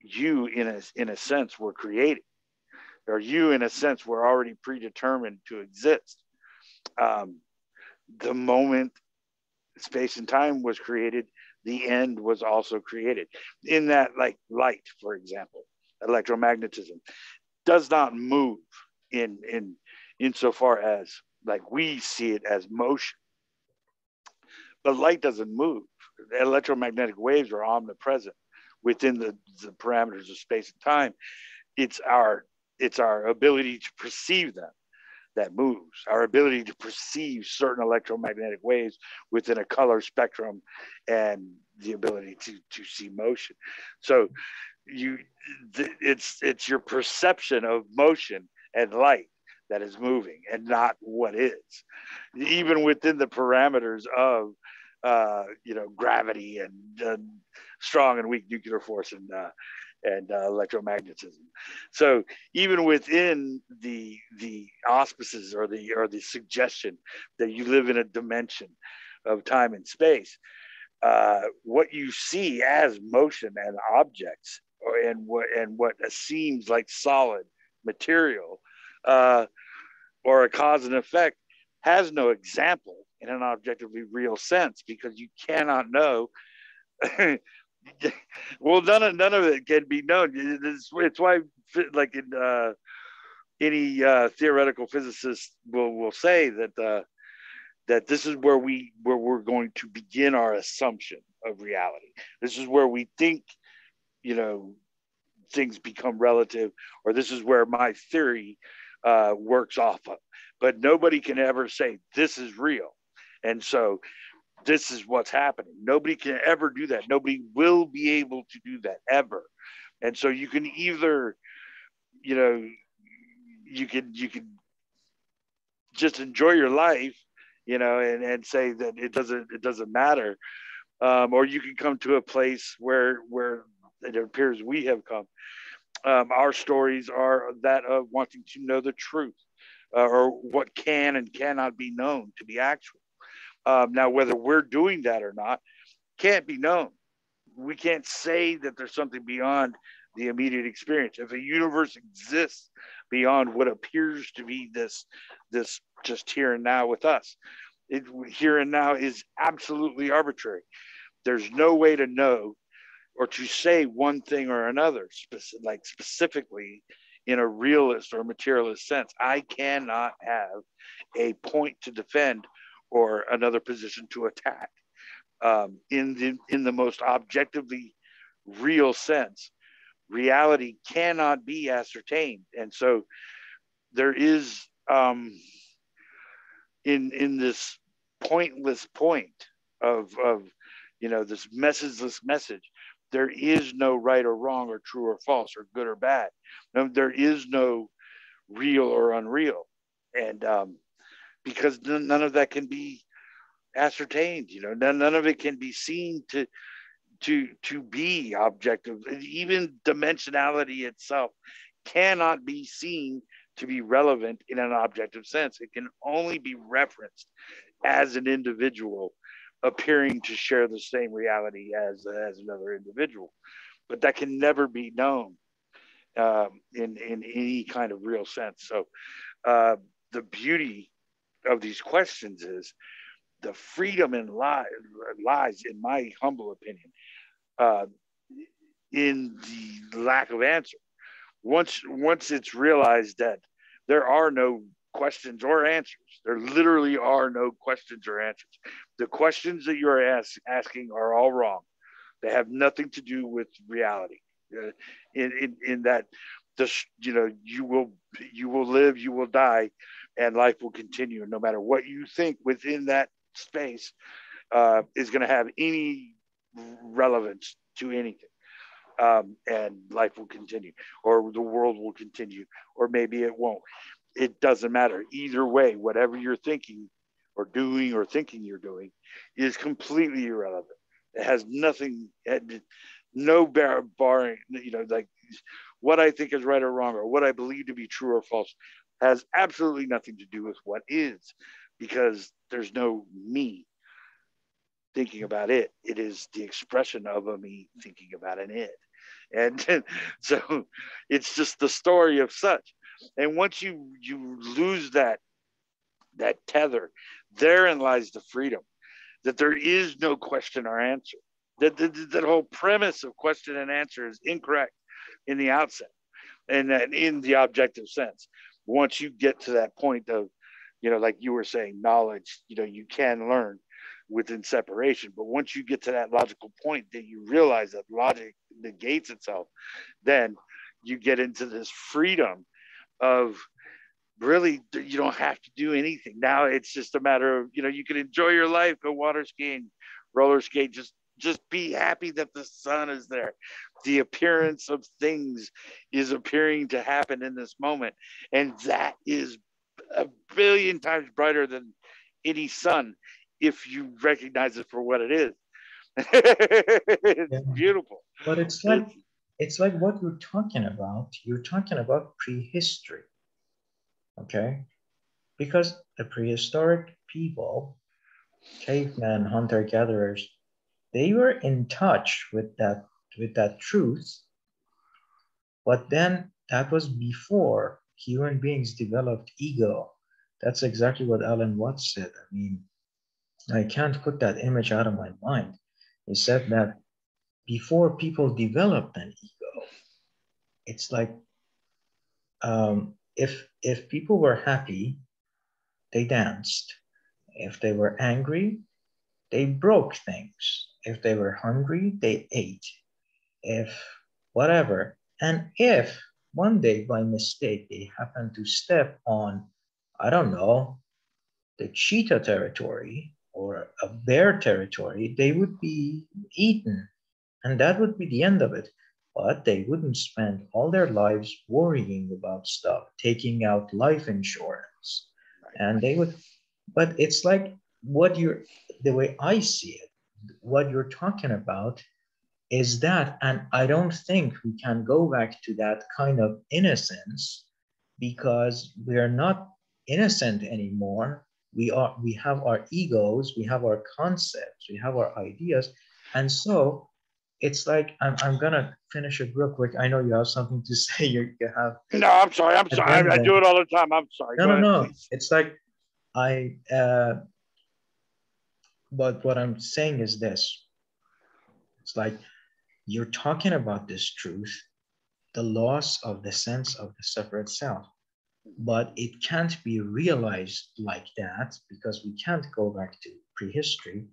You, in a sense, were created, or you, in a sense, were already predetermined to exist. Um, the moment space and time was created, the end was also created. In that, like light, for example, electromagnetism does not move in insofar as, like, we see it as motion, but light doesn't move. The electromagnetic waves are omnipresent within the parameters of space and time. It's our ability to perceive them that moves, our ability to perceive certain electromagnetic waves within a color spectrum, and the ability to see motion. So it's your perception of motion and light that is moving, and not what is, even within the parameters of gravity, and strong and weak nuclear force, and electromagnetism. So even within the auspices, or the suggestion that you live in a dimension of time and space, what you see as motion and objects, and what seems like solid material, or a cause and effect, has no example in an objectively real sense, because you cannot know. Well, none of it can be known. It's why, like, in any theoretical physicist will say that this is where we're going to begin our assumption of reality. This is where we think, things become relative, or this is where my theory works off of. But nobody can ever say this is real, and so this is what's happening. Nobody can ever do that. Nobody will be able to do that ever. And so you can either, you can just enjoy your life, and say that it doesn't matter, or you can come to a place where it appears we have come. Our stories are that of wanting to know the truth, or what can and cannot be known to be actual. Now, whether we're doing that or not can't be known. We can't say that there's something beyond the immediate experience. If a universe exists beyond what appears to be this just here and now with us, here and now is absolutely arbitrary. There's no way to know or to say one thing or another, specifically in a realist or materialist sense. I cannot have a point to defend or another position to attack. In the most objectively real sense, reality cannot be ascertained, and so there is, in this pointless point of this messageless message, there is no right or wrong, or true or false, or good or bad. No, there is no real or unreal, and because none of that can be ascertained. None of it can be seen to be objective. Even dimensionality itself cannot be seen to be relevant in an objective sense. It can only be referenced as an individual appearing to share the same reality as another individual, but that can never be known in any kind of real sense. So the beauty of these questions is the freedom and lies, in my humble opinion, in the lack of answer. Once it's realized that there are no questions or answers, there literally are no questions or answers. The questions that you're asking are all wrong. They have nothing to do with reality. In that, you will live, you will die, and life will continue. No matter what you think within that space is going to have any relevance to anything. And life will continue, or the world will continue, or maybe it won't. It doesn't matter. Either way, whatever you're thinking or doing or thinking you're doing is completely irrelevant. It has nothing, no barring, like what I think is right or wrong, or what I believe to be true or false, has absolutely nothing to do with what is, because there's no me thinking about it. It is the expression of a me thinking about an it. And so it's just the story of such. And once you lose that tether, therein lies the freedom, that there is no question or answer. That whole premise of question and answer is incorrect in the outset, and that in the objective sense. Once you get to that point of, like you were saying, knowledge, you can learn within separation. But once you get to that logical point that you realize that logic negates itself, then you get into this freedom of really, you don't have to do anything. Now it's just a matter of, you can enjoy your life, go water skiing, roller skate, just be happy that the sun is there. The appearance of things is appearing to happen in this moment. And that is a billion times brighter than any sun, if you recognize it for what it is. It's beautiful. But it's like what you're talking about. You're talking about prehistory, okay? Because the prehistoric people, cavemen, hunter-gatherers, they were in touch with that truth. But then that was before human beings developed ego. That's exactly what Alan Watts said. I mean, I can't put that image out of my mind. He said that before people developed an ego, it's like if people were happy, they danced. If they were angry, they broke things. If they were hungry, they ate. If whatever. And if one day by mistake they happened to step on, I don't know, the cheetah territory or a bear territory, they would be eaten. And that would be the end of it. But they wouldn't spend all their lives worrying about stuff, taking out life insurance. And they would, but it's like the way I see it, what you're talking about is that, and I don't think we can go back to that kind of innocence, because we are not innocent anymore. We have our egos, we have our concepts, we have our ideas. And so it's like, I'm gonna finish it real quick. I know you have something to say. You have. No, I'm sorry. I do it all the time. I'm sorry. No. Please. It's like but what I'm saying is this. It's like you're talking about this truth, the loss of the sense of the separate self, but it can't be realized like that because we can't go back to prehistory,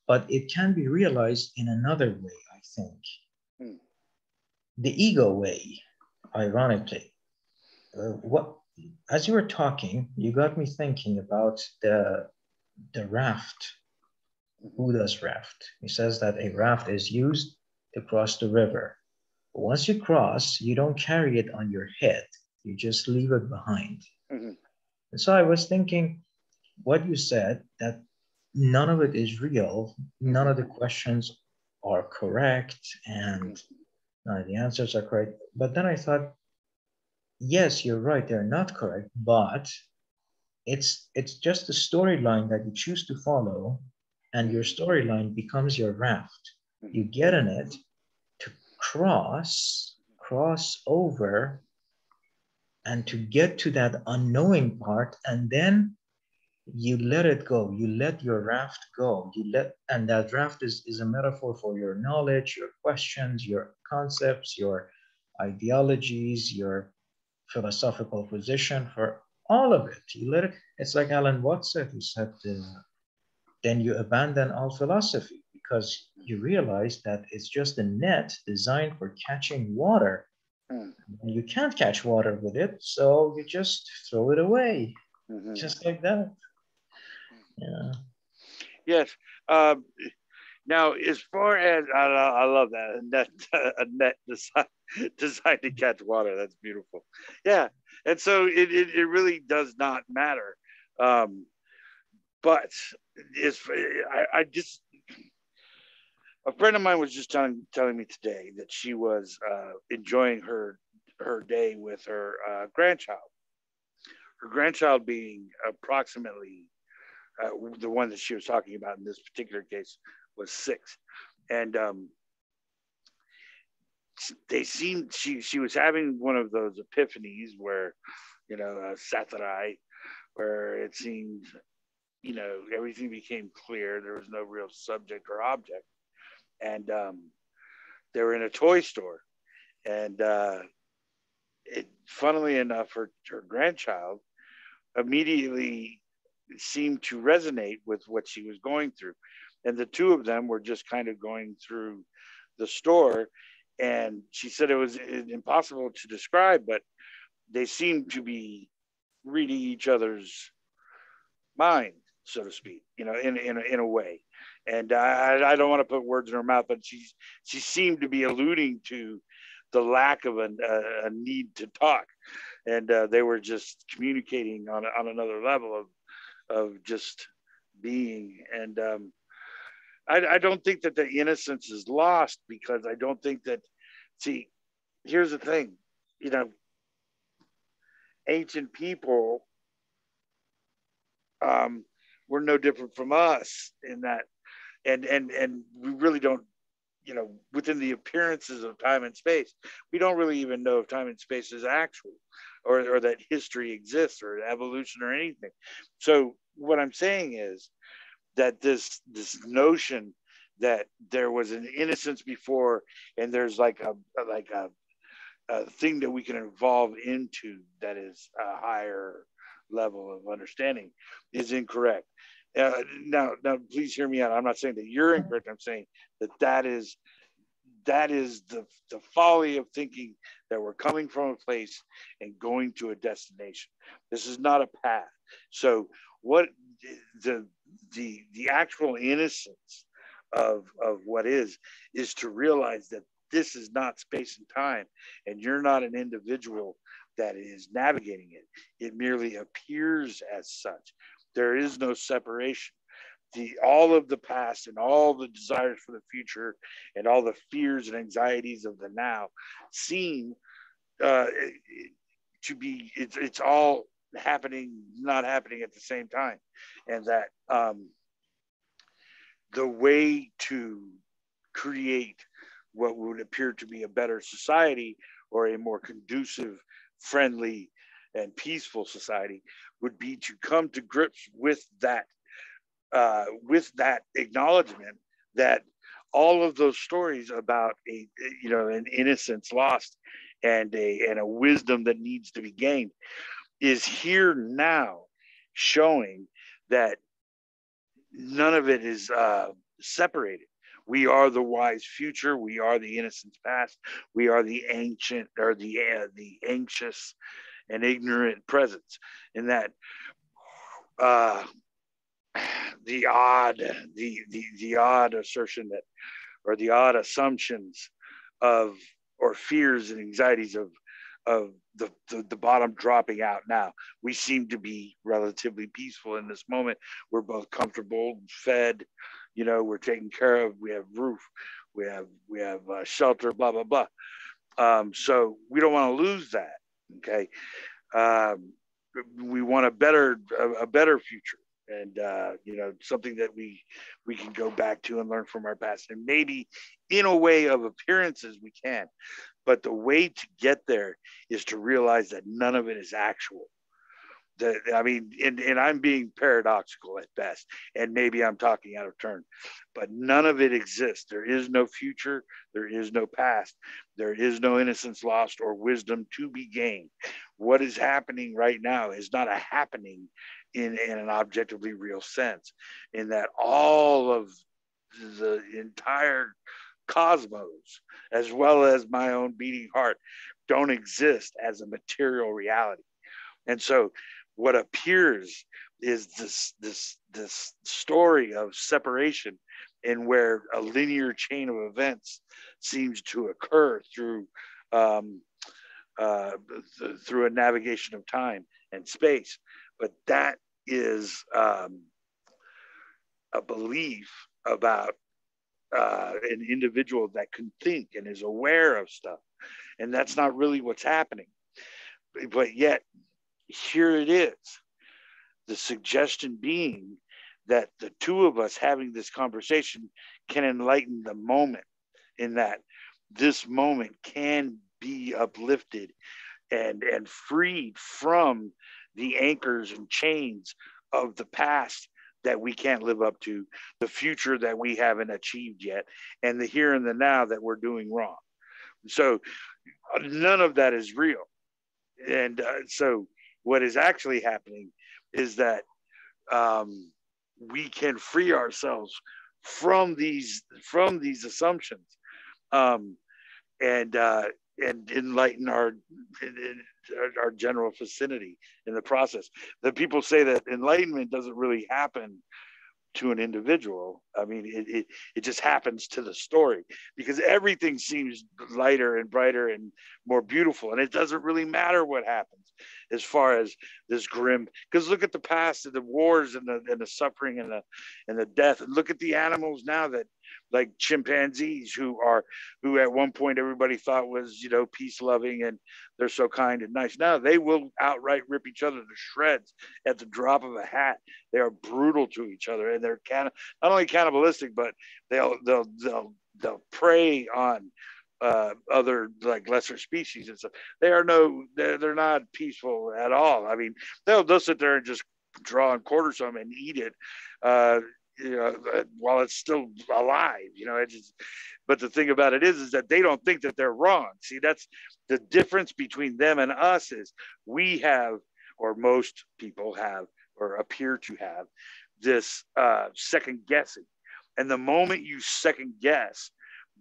but it can be realized in another way, I think. The ego way, ironically. As you were talking, you got me thinking about the raft. Buddha's raft. He says that a raft is used to cross the river. But once you cross, you don't carry it on your head. You just leave it behind. And so I was thinking what you said, that none of it is real. None of the questions are correct and none of the answers are correct. But then I thought, yes, you're right, they're not correct, but it's just a storyline that you choose to follow, and your storyline becomes your raft. You get in it to cross over, and to get to that unknowing part, and then you let it go. You let your raft go. And that raft is a metaphor for your knowledge, your questions, your concepts, your ideologies, your philosophical position, for all of it. You let it. It's like Alan Watts said, who said, then you abandon all philosophy, because you realize that it's just a net designed for catching water. You can't catch water with it, so you just throw it away, just like that. Yeah. Yes. Now, as far as I love that a net designed to catch water. That's beautiful. Yeah, and so it really does not matter. But it's I just, a friend of mine was just telling me today that she was enjoying her day with her grandchild. Her grandchild being approximately the one that she was talking about in this particular case was 6, and they seemed, she was having one of those epiphanies where, Sathari, where it seemed, everything became clear. There was no real subject or object, and they were in a toy store, and funnily enough, her grandchild immediately seemed to resonate with what she was going through. And the two of them were just kind of going through the store. And she said it was impossible to describe, but they seemed to be reading each other's mind, so to speak, in a way. And I don't want to put words in her mouth, but she seemed to be alluding to the lack of a need to talk. And they were just communicating on another level of just being. And I don't think that the innocence is lost, because I don't think that, see, here's the thing, ancient people were no different from us in that, and we really don't, within the appearances of time and space, we don't really even know if time and space is actual, or that history exists, or evolution, or anything. So what I'm saying is that this notion that there was an innocence before, and there's like a thing that we can evolve into that is a higher level of understanding, is incorrect. Now, please hear me out. I'm not saying that you're incorrect. I'm saying that is the folly of thinking that we're coming from a place and going to a destination. This is not a path. So what the actual innocence of what is to realize that this is not space and time, and you're not an individual that is navigating it. It merely appears as such. There is no separation. All of the past and all the desires for the future and all the fears and anxieties of the now seem to be, it's all happening, not happening at the same time. And that the way to create what would appear to be a better society, or a more conducive, friendly, and peaceful society, would be to come to grips with that acknowledgement that all of those stories about an innocence lost, and a wisdom that needs to be gained, is here now, showing that none of it is separated. We are the wise future. We are the innocence past. We are the ancient, or the anxious and ignorant presence. In that, the odd assertion that, or the odd assumptions of, or fears and anxieties of the bottom dropping out. Now we seem to be relatively peaceful in this moment. We're both comfortable, fed, we're taken care of. We have roof, we have shelter, blah blah blah. So we don't want to lose that. Okay. Um, we want a better future, and you know, something that we can go back to and learn from our past, and maybe in a way of appearances we can, but the way to get there is to realize that none of it is actual. I mean, and I'm being paradoxical at best, and maybe I'm talking out of turn, but none of it exists. There is no future, there is no past, there is no innocence lost or wisdom to be gained. What is happening right now is not a happening in an objectively real sense, in that all of the entire cosmos, as well as my own beating heart, don't exist as a material reality. And so what appears is this story of separation, and where a linear chain of events seems to occur through um, uh, through a navigation of time and space. But that is a belief about an individual that can think and is aware of stuff, and that's not really what's happening. But yet here it is, the suggestion being that the two of us having this conversation can enlighten the moment, in that this moment can be uplifted and freed from the anchors and chains of the past that we can't live up to, the future that we haven't achieved yet, and the here and the now that we're doing wrong. So none of that is real. And so what is actually happening is that we can free ourselves from these assumptions, um, and enlighten our general vicinity in the process. The people say that enlightenment doesn't really happen to an individual. I mean, it just happens to the story, because everything seems lighter and brighter and more beautiful, and it doesn't really matter what happens as far as this grim. Because look at the past and the wars and the suffering and the death, and look at the animals now, that like chimpanzees, who at one point everybody thought was, you know, peace loving and they're so kind and nice. Now they will outright rip each other to shreds at the drop of a hat. They are brutal to each other, and they're not only cannibalistic, but they'll prey on other, like, lesser species and stuff. They're not peaceful at all. I mean, they'll sit there and just draw and quarter some and eat it, you know, while it's still alive. You know, it just. But the thing about it is that they don't think that they're wrong. See, that's the difference between them and us. Is we have, or most people have, or appear to have, this second guessing. And the moment you second guess,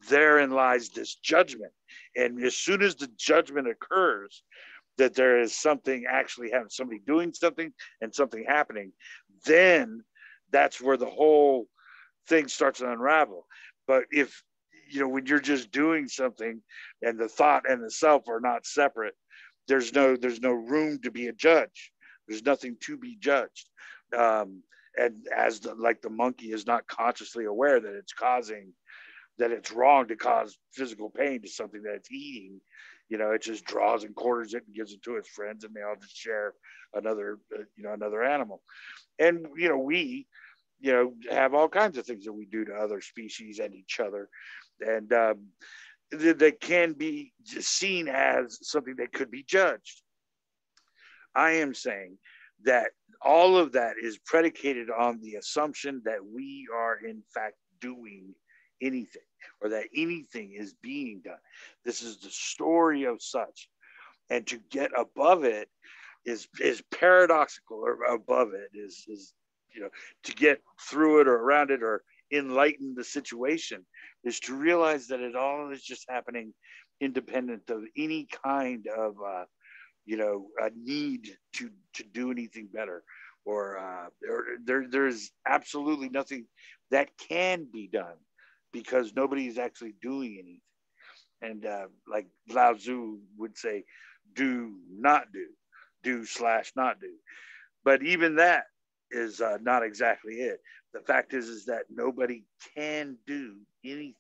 therein lies this judgment. And as soon as the judgment occurs, that there is something actually happening, somebody doing something and something happening, then that's where the whole thing starts to unravel. But if, you know, when you're just doing something and the thought and the self are not separate, there's no room to be a judge. There's nothing to be judged. And as the monkey is not consciously aware that it's wrong to cause physical pain to something that it's eating, you know, it just draws and quarters it and gives it to its friends, and they all just share another animal. And you know, we, you know, have all kinds of things that we do to other species and each other, and that can be seen as something that could be judged. I am saying that all of that is predicated on the assumption that we are in fact doing anything, or that anything is being done. This is the story of such. And to get above it is paradoxical, or above it is, you know, to get through it or around it or enlighten the situation, is to realize that it all is just happening independent of any kind of a need to do anything better, or there's absolutely nothing that can be done, because nobody is actually doing anything. And like Lao Tzu would say, do not do / not do. But even that is not exactly it. The fact is that nobody can do anything.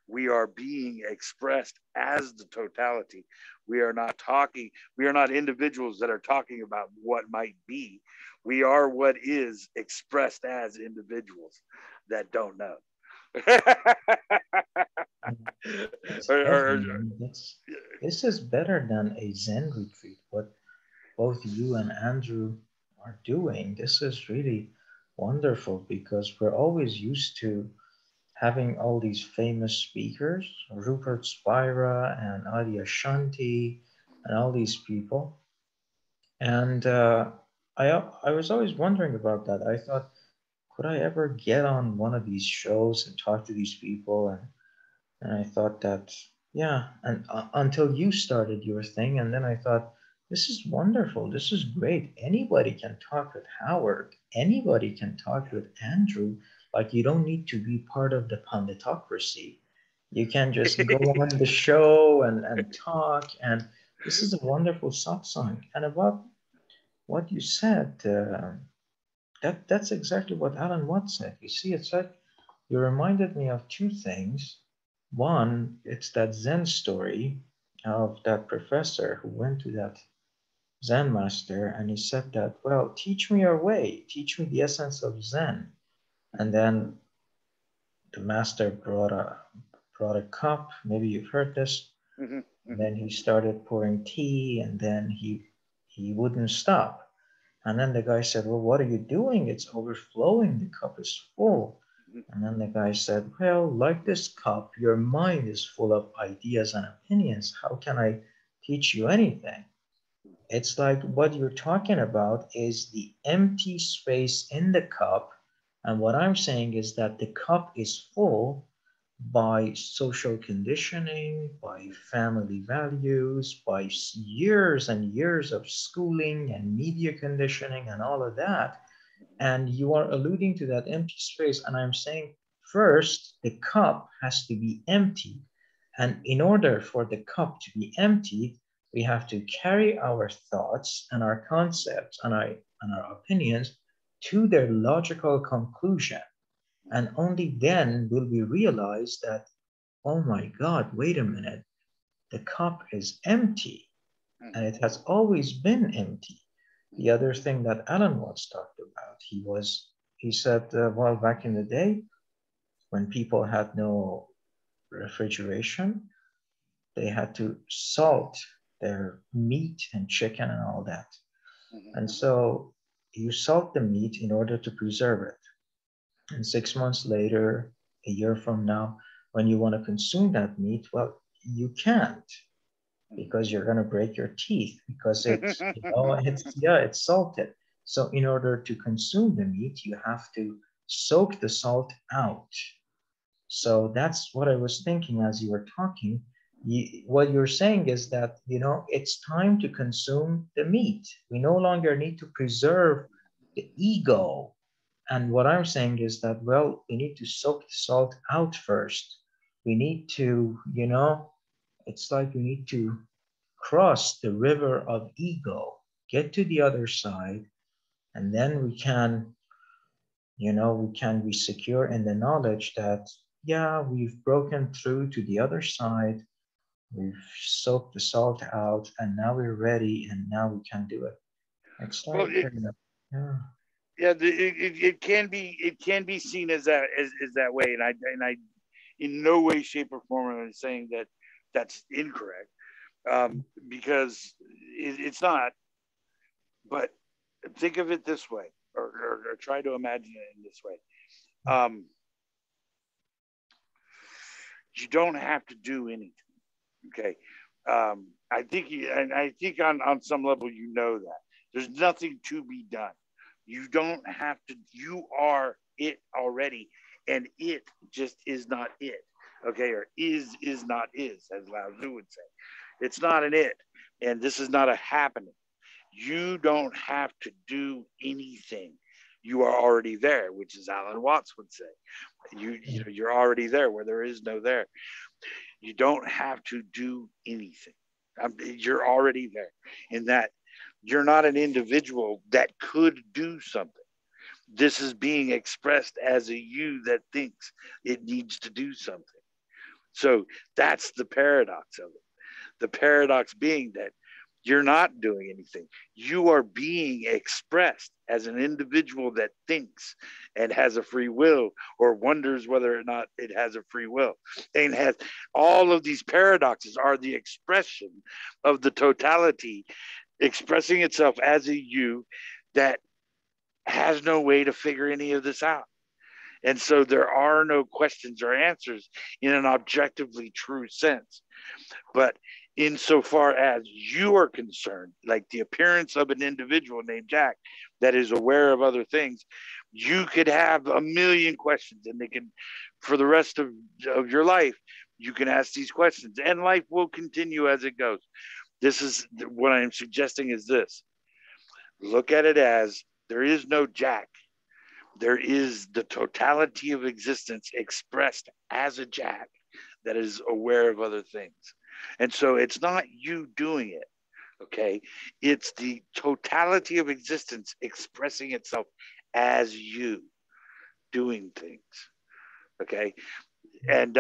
We are being expressed as the totality. We are not individuals that are talking about what might be. We are what is expressed as individuals that don't know. That's heavy. And this is better than a Zen retreat. What both you and Andrew are doing, this is really wonderful because we're always used to having all these famous speakers, Rupert Spira and Adyashanti and all these people. And I was always wondering about that. I thought, could I ever get on one of these shows and talk to these people? And I thought that, yeah, and until you started your thing, and then I thought, this is wonderful. This is great. Anybody can talk with Howard. Anybody can talk with Andrew. Like, you don't need to be part of the panditocracy. You can just go on the show and talk. And this is a wonderful satsang. And about what you said, that's exactly what Alan Watts said. You see, it's like you reminded me of two things. One, it's that Zen story of that professor who went to that Zen master and he said that, well, teach me your way, teach me the essence of Zen. And then the master brought a cup, maybe you've heard this. And then he started pouring tea and then he wouldn't stop. And then the guy said, well, what are you doing? It's overflowing. The cup is full. And then the guy said, well, like this cup, your mind is full of ideas and opinions. How can I teach you anything? It's like what you're talking about is the empty space in the cup. And what I'm saying is that the cup is full by social conditioning, by family values, by years and years of schooling and media conditioning and all of that. And you are alluding to that empty space. And I'm saying, first, the cup has to be empty. And in order for the cup to be empty, we have to carry our thoughts and our concepts and our opinions to their logical conclusion. And only then will we realize that, oh my God, wait a minute, the cup is empty and it has always been empty. The other thing that Alan Watts talked about, he said, well, back in the day, when people had no refrigeration, they had to salt their meat and chicken and all that. And so you salt the meat in order to preserve it. And 6 months later, a year from now, when you want to consume that meat, well, you can't because you're going to break your teeth because it's salted. So in order to consume the meat, you have to soak the salt out. So that's what I was thinking as you were talking. What you're saying is that, it's time to consume the meat. We no longer need to preserve the ego. And what I'm saying is that, well, we need to soak the salt out first. We need to, it's like we need to cross the river of ego, get to the other side, and then we can be secure in the knowledge that, yeah, we've broken through to the other side, we've soaked the salt out, and now we're ready, and now we can do it. It's like, it can be seen as that way, and I in no way, shape, or form am I saying that that's incorrect, because it's not. But think of it this way, or try to imagine it in this way. You don't have to do anything. Okay. I think on some level, that there's nothing to be done. You don't have to, you are it already, and it just is not it. Okay. Or is not is, as Lao Tzu would say. It's not an it, and this is not a happening. You don't have to do anything. You are already there, which is Alan Watts would say. You're already there where there is no there. You don't have to do anything. You're already there in that you're not an individual that could do something. This is being expressed as a you that thinks it needs to do something. So that's the paradox of it. The paradox being that you're not doing anything. You are being expressed as an individual that thinks and has a free will, or wonders whether or not it has a free will. And has all of these paradoxes are the expression of the totality expressing itself as a you that has no way to figure any of this out. And so there are no questions or answers in an objectively true sense. But insofar as you are concerned, like the appearance of an individual named Jack that is aware of other things, you could have a million questions, and they can, for the rest of your life, you can ask these questions, and life will continue as it goes. This is what I'm suggesting is this. Look at it as there is no Jack. There is the totality of existence expressed as a Jack that is aware of other things. And so it's not you doing it, okay? It's the totality of existence expressing itself as you doing things, okay? And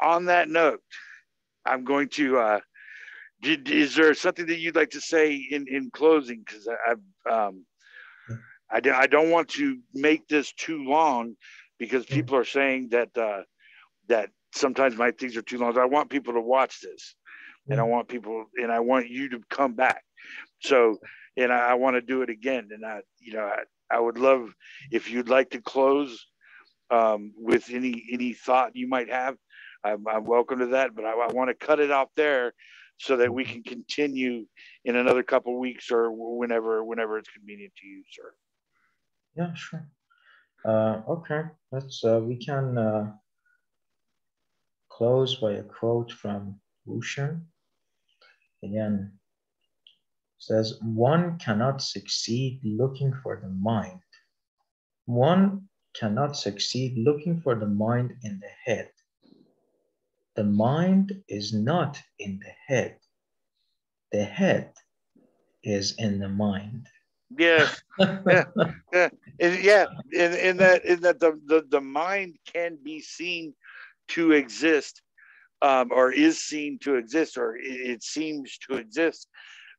on that note, I'm going to, is there something that you'd like to say in closing? Because I don't want to make this too long, because people are saying that that sometimes my things are too long. So I want people to watch this, and I want you to come back. So, and I want to do it again. And I would love if you'd like to close with any thought you might have. I'm welcome to that, but I want to cut it off there so that we can continue in another couple of weeks or whenever it's convenient to you, sir. Yeah, sure. Okay, we can close by a quote from Wushan. Again, says, one cannot succeed looking for the mind. One cannot succeed looking for the mind in the head. The mind is not in the head. The head is in the mind. Yes. Yeah. Yeah. In that the mind can be seen to exist, or is seen to exist, or it seems to exist,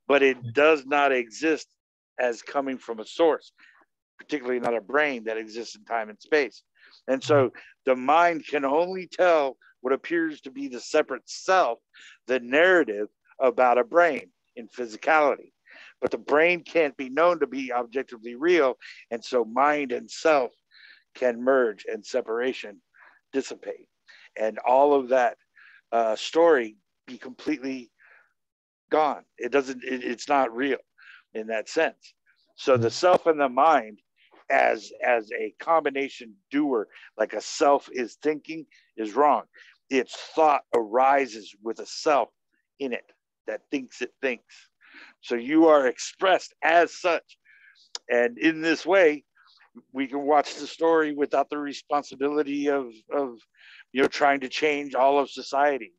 but it does not exist as coming from a source, particularly not a brain that exists in time and space. And so the mind can only tell what appears to be the separate self, the narrative about a brain in physicality. But the brain can't be known to be objectively real. And so mind and self can merge and separation dissipate. And all of that story be completely gone. It's not real in that sense. So the self and the mind as a combination doer, like a self is thinking, is wrong. Its thought arises with a self in it that thinks it thinks. So you are expressed as such. And in this way, we can watch the story without the responsibility of trying to change all of society,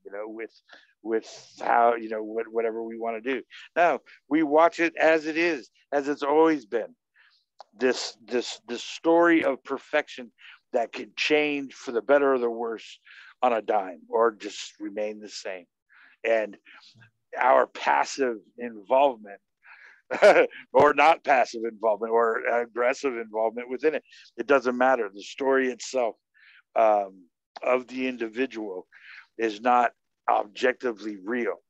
with how, whatever we want to do. No, we watch it as it is, as it's always been. This story of perfection that could change for the better or the worse on a dime, or just remain the same. And our passive involvement or not passive involvement or aggressive involvement within it, it doesn't matter. The story itself of the individual is not objectively real,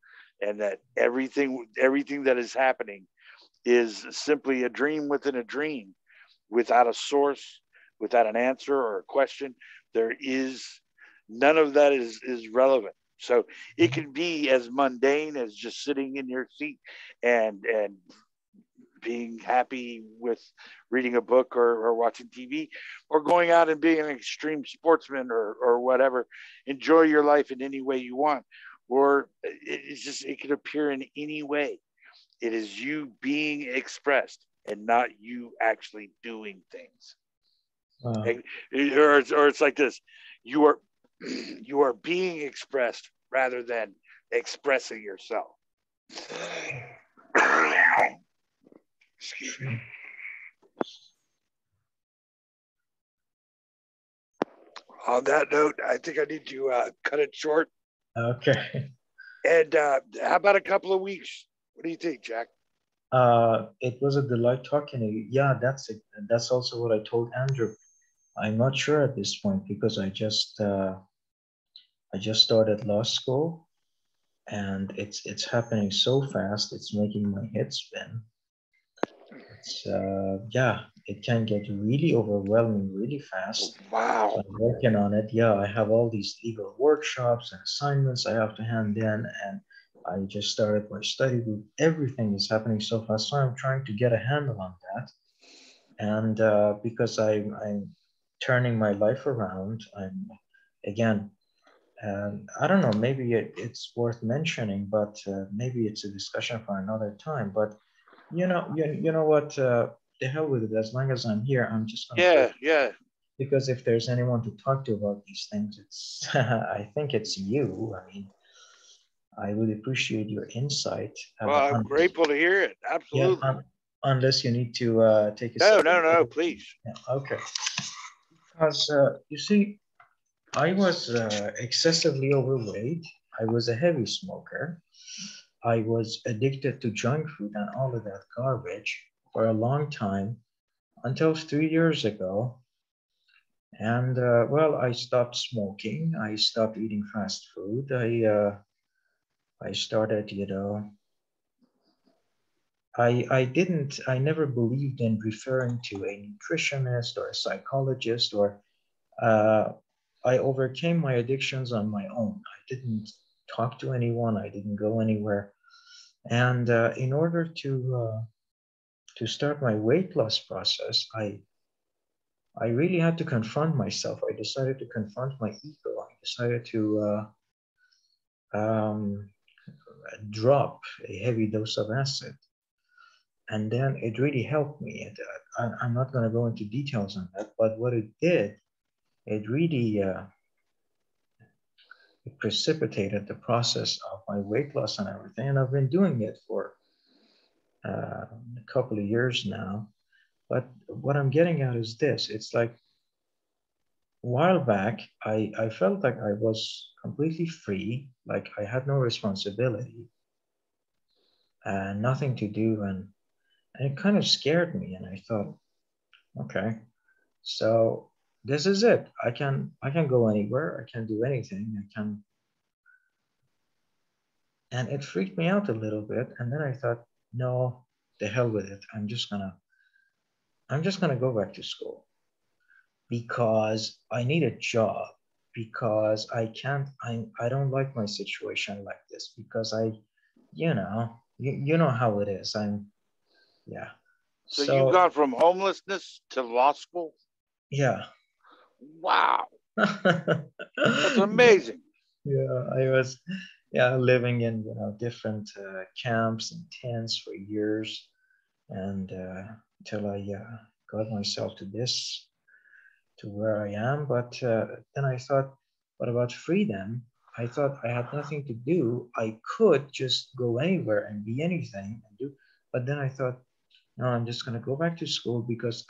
and that everything that is happening is simply a dream within a dream, without a source, without an answer or a question. There is none of that is relevant. So it can be as mundane as just sitting in your seat and being happy with reading a book or watching TV, or going out and being an extreme sportsman or whatever. Enjoy your life in any way you want. Or it can appear in any way. It is you being expressed and not you actually doing things. Or it's like this: you are being expressed rather than expressing yourself. Excuse me. On that note, I think I need to cut it short. Okay. And how about a couple of weeks? What do you think, Jack? It was a delight talking to you. Yeah, that's it. That's also what I told Andrew. I'm not sure at this point because I just started law school, and it's happening so fast. It's making my head spin. It's yeah, it can get really overwhelming really fast. So Wow. I'm working on it. Yeah, I have all these legal workshops and assignments I have to hand in, and I just started my study group. Everything is happening so fast, so I'm trying to get a handle on that. And because I'm turning my life around, I'm again. I don't know. Maybe it's worth mentioning, but maybe it's a discussion for another time. But you know what? The hell with it. As long as I'm here, I'm just gonna Yeah, go. yeah. Because if there's anyone to talk to about these things, it's I think it's you. I mean, I would appreciate your insight. Well, I'm grateful to hear it. Yeah, Absolutely. unless you need to take a No, second. no, no, please. Yeah, okay. Because you see, I was excessively overweight. I was a heavy smoker. I was addicted to junk food and all of that garbage for a long time until 3 years ago. And well, I stopped smoking. I stopped eating fast food. I started, I never believed in referring to a nutritionist or a psychologist or uh, I overcame my addictions on my own. I didn't talk to anyone. I didn't go anywhere. And in order to start my weight loss process, I really had to confront myself. I decided to confront my ego. I decided to um, drop a heavy dose of acid. And then it really helped me. I'm not going to go into details on that, but what it did, it really it precipitated the process of my weight loss and everything. And I've been doing it for a couple of years now. But what I'm getting at is this: it's like a while back, I felt like I was completely free, like I had no responsibility and nothing to do. And it kind of scared me. And I thought, okay, so this is it. I can go anywhere. I can do anything. I can. And it freaked me out a little bit. And then I thought, no, the hell with it. I'm just gonna go back to school because I need a job, because I don't like my situation like this, because you know how it is. Yeah. So you've So gone from homelessness to law school? yeah. Wow. That's Yeah, amazing. I was living in different camps and tents for years, and until I got myself to where I am. But then I thought, what about freedom? I thought I had nothing to do. I could just go anywhere and be anything and do. But then I thought, no, I'm just going to go back to school because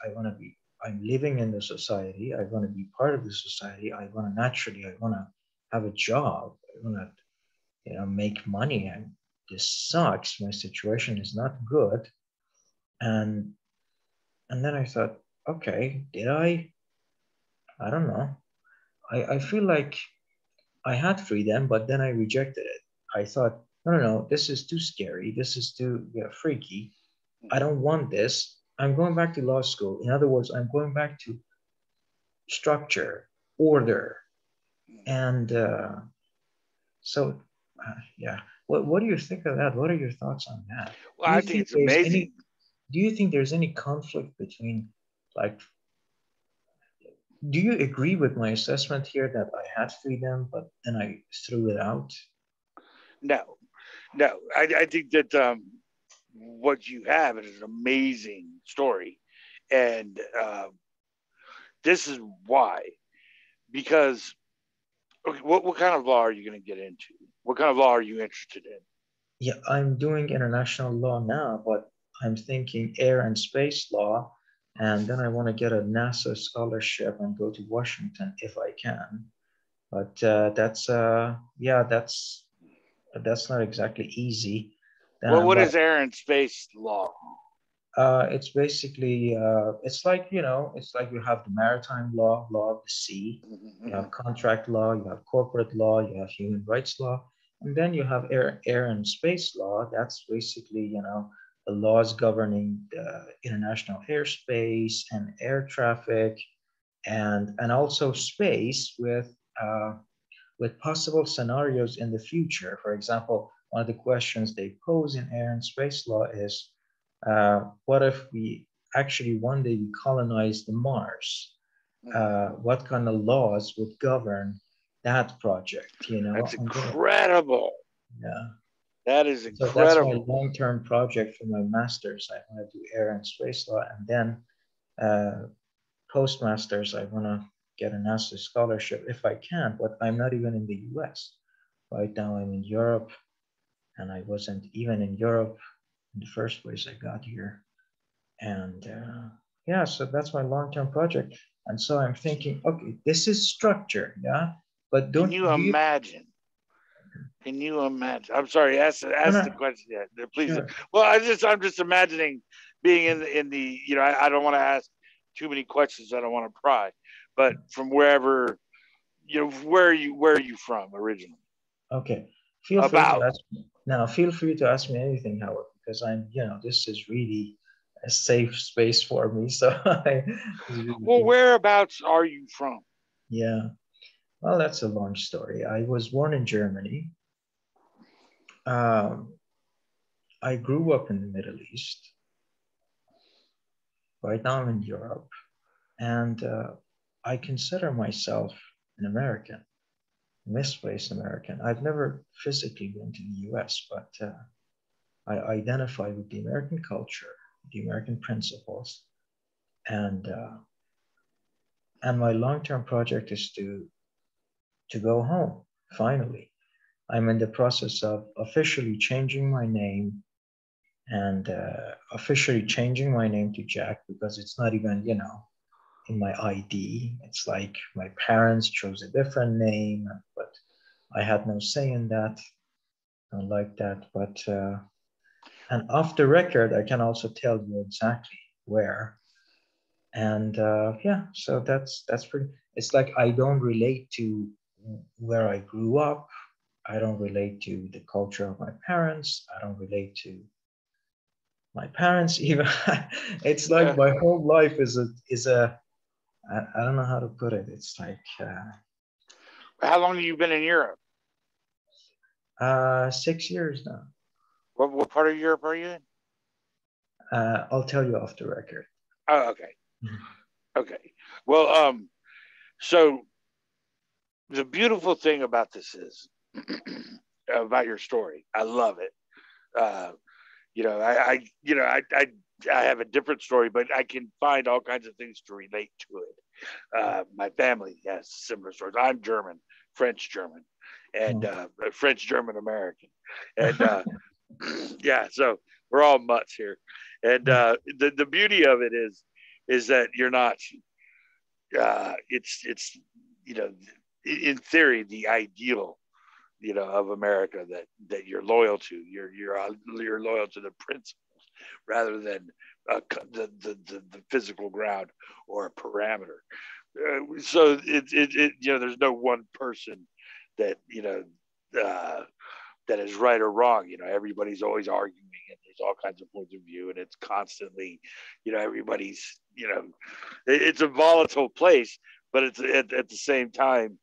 I'm living in the society. I want to be part of the society. I want to have a job. I want to, make money. And this sucks. My situation is not good. And, and then I thought, okay, did I don't know. I feel like I had freedom, but then I rejected it. I thought, no, this is too scary. This is too freaky. I don't want this. I'm going back to law school. In other words, I'm going back to structure, order, and so yeah. What do you think of that? What are your thoughts on that? Well, Do you I think think it's there's amazing. any? Do you think there's any conflict between, like, do you agree with my assessment here that I had freedom, but then I threw it out? No, no. I think that what you have is an amazing story. And this is why. Because, okay, what kind of law are you going to get into? What kind of law are you interested in? Yeah, I'm doing international law now, but I'm thinking air and space law And then I want to get a NASA scholarship and go to Washington if I can. But that's not exactly easy. Well, what But is air and space law? it's basically it's like, you know, it's like you have the maritime law, law of the sea, you have contract law, you have corporate law, you have human rights law, and then you have air and space law. That's basically, you know, the laws governing the international airspace and air traffic, and also space with possible scenarios in the future. For example, one of the questions they pose in air and space law is, what if we actually one day we colonize the Mars? What kind of laws would govern that project? You know, That's incredible. Yeah. That is So that's my incredible. long-term project for my master's. I want to do air and space law, and then postmasters, I want to get a NASA scholarship if I can, but I'm not even in the US. Right now, I'm in Europe, and I wasn't even in Europe in the first place I got here. And yeah, so that's my long-term project. And so I'm thinking, okay, this is structure, yeah, but Can you imagine? Can you imagine? I'm sorry, ask the question yet, please. Sure. Well, I'm just imagining being in the you know, I don't want to ask too many questions. I don't want to pry, but from wherever, you know, where are you from originally? Okay, feel free to ask me. Now, feel free to ask me anything, Howard, because I'm, you know, this is really a safe space for me. So, well, whereabouts are you from? Yeah, well, that's a long story. I was born in Germany. I grew up in the Middle East. Right now, I'm in Europe, and I consider myself an American, misplaced American. I've never physically been to the US, but I identify with the American culture, the American principles, and my long-term project is to go home. Finally, I'm in the process of officially changing my name and officially changing my name to Jack, because it's not even, you know, in my ID. It's like my parents chose a different name, but I had no say in that. I don't like that, but and off the record, I can also tell you exactly where. And yeah, so that's pretty. It's like I don't relate to where I grew up. I don't relate to the culture of my parents. I don't relate to my parents even. It's like my whole life is a I don't know how to put it. It's like how long have you been in Europe? 6 years now. What part of Europe are you in? I'll tell you off the record. Oh, okay. Okay. Well, so the beautiful thing about this is about your story. I love it. You know, I have a different story, but I can find all kinds of things to relate to it. My family has similar stories. I'm German, French German, and French German American, and yeah, so we're all mutts here. And the beauty of it is that you're not. It's you know, in theory, the ideal, you know, of America that you're loyal to. You're loyal to the principles rather than the physical ground or a parameter. So it you know, there's no one person that, you know, that is right or wrong. You know, everybody's always arguing, and there's all kinds of points of view, and it's constantly, you know, everybody's, you know, it's a volatile place, but it's at the same time,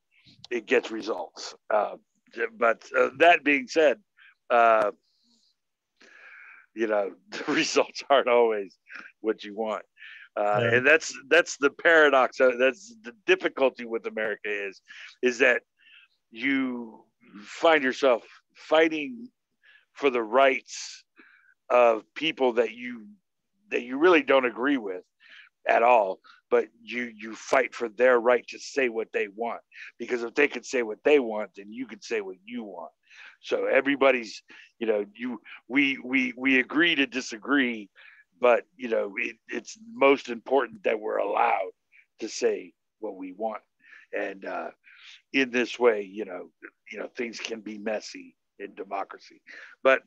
it gets results. But that being said, you know, the results aren't always what you want. And that's the paradox. That's the difficulty with America is that you find yourself fighting for the rights of people that you really don't agree with at all, but you fight for their right to say what they want, because if they could say what they want, then you could say what you want. So everybody's, you know, we agree to disagree, but it's most important that we're allowed to say what we want, and in this way, things can be messy in democracy. But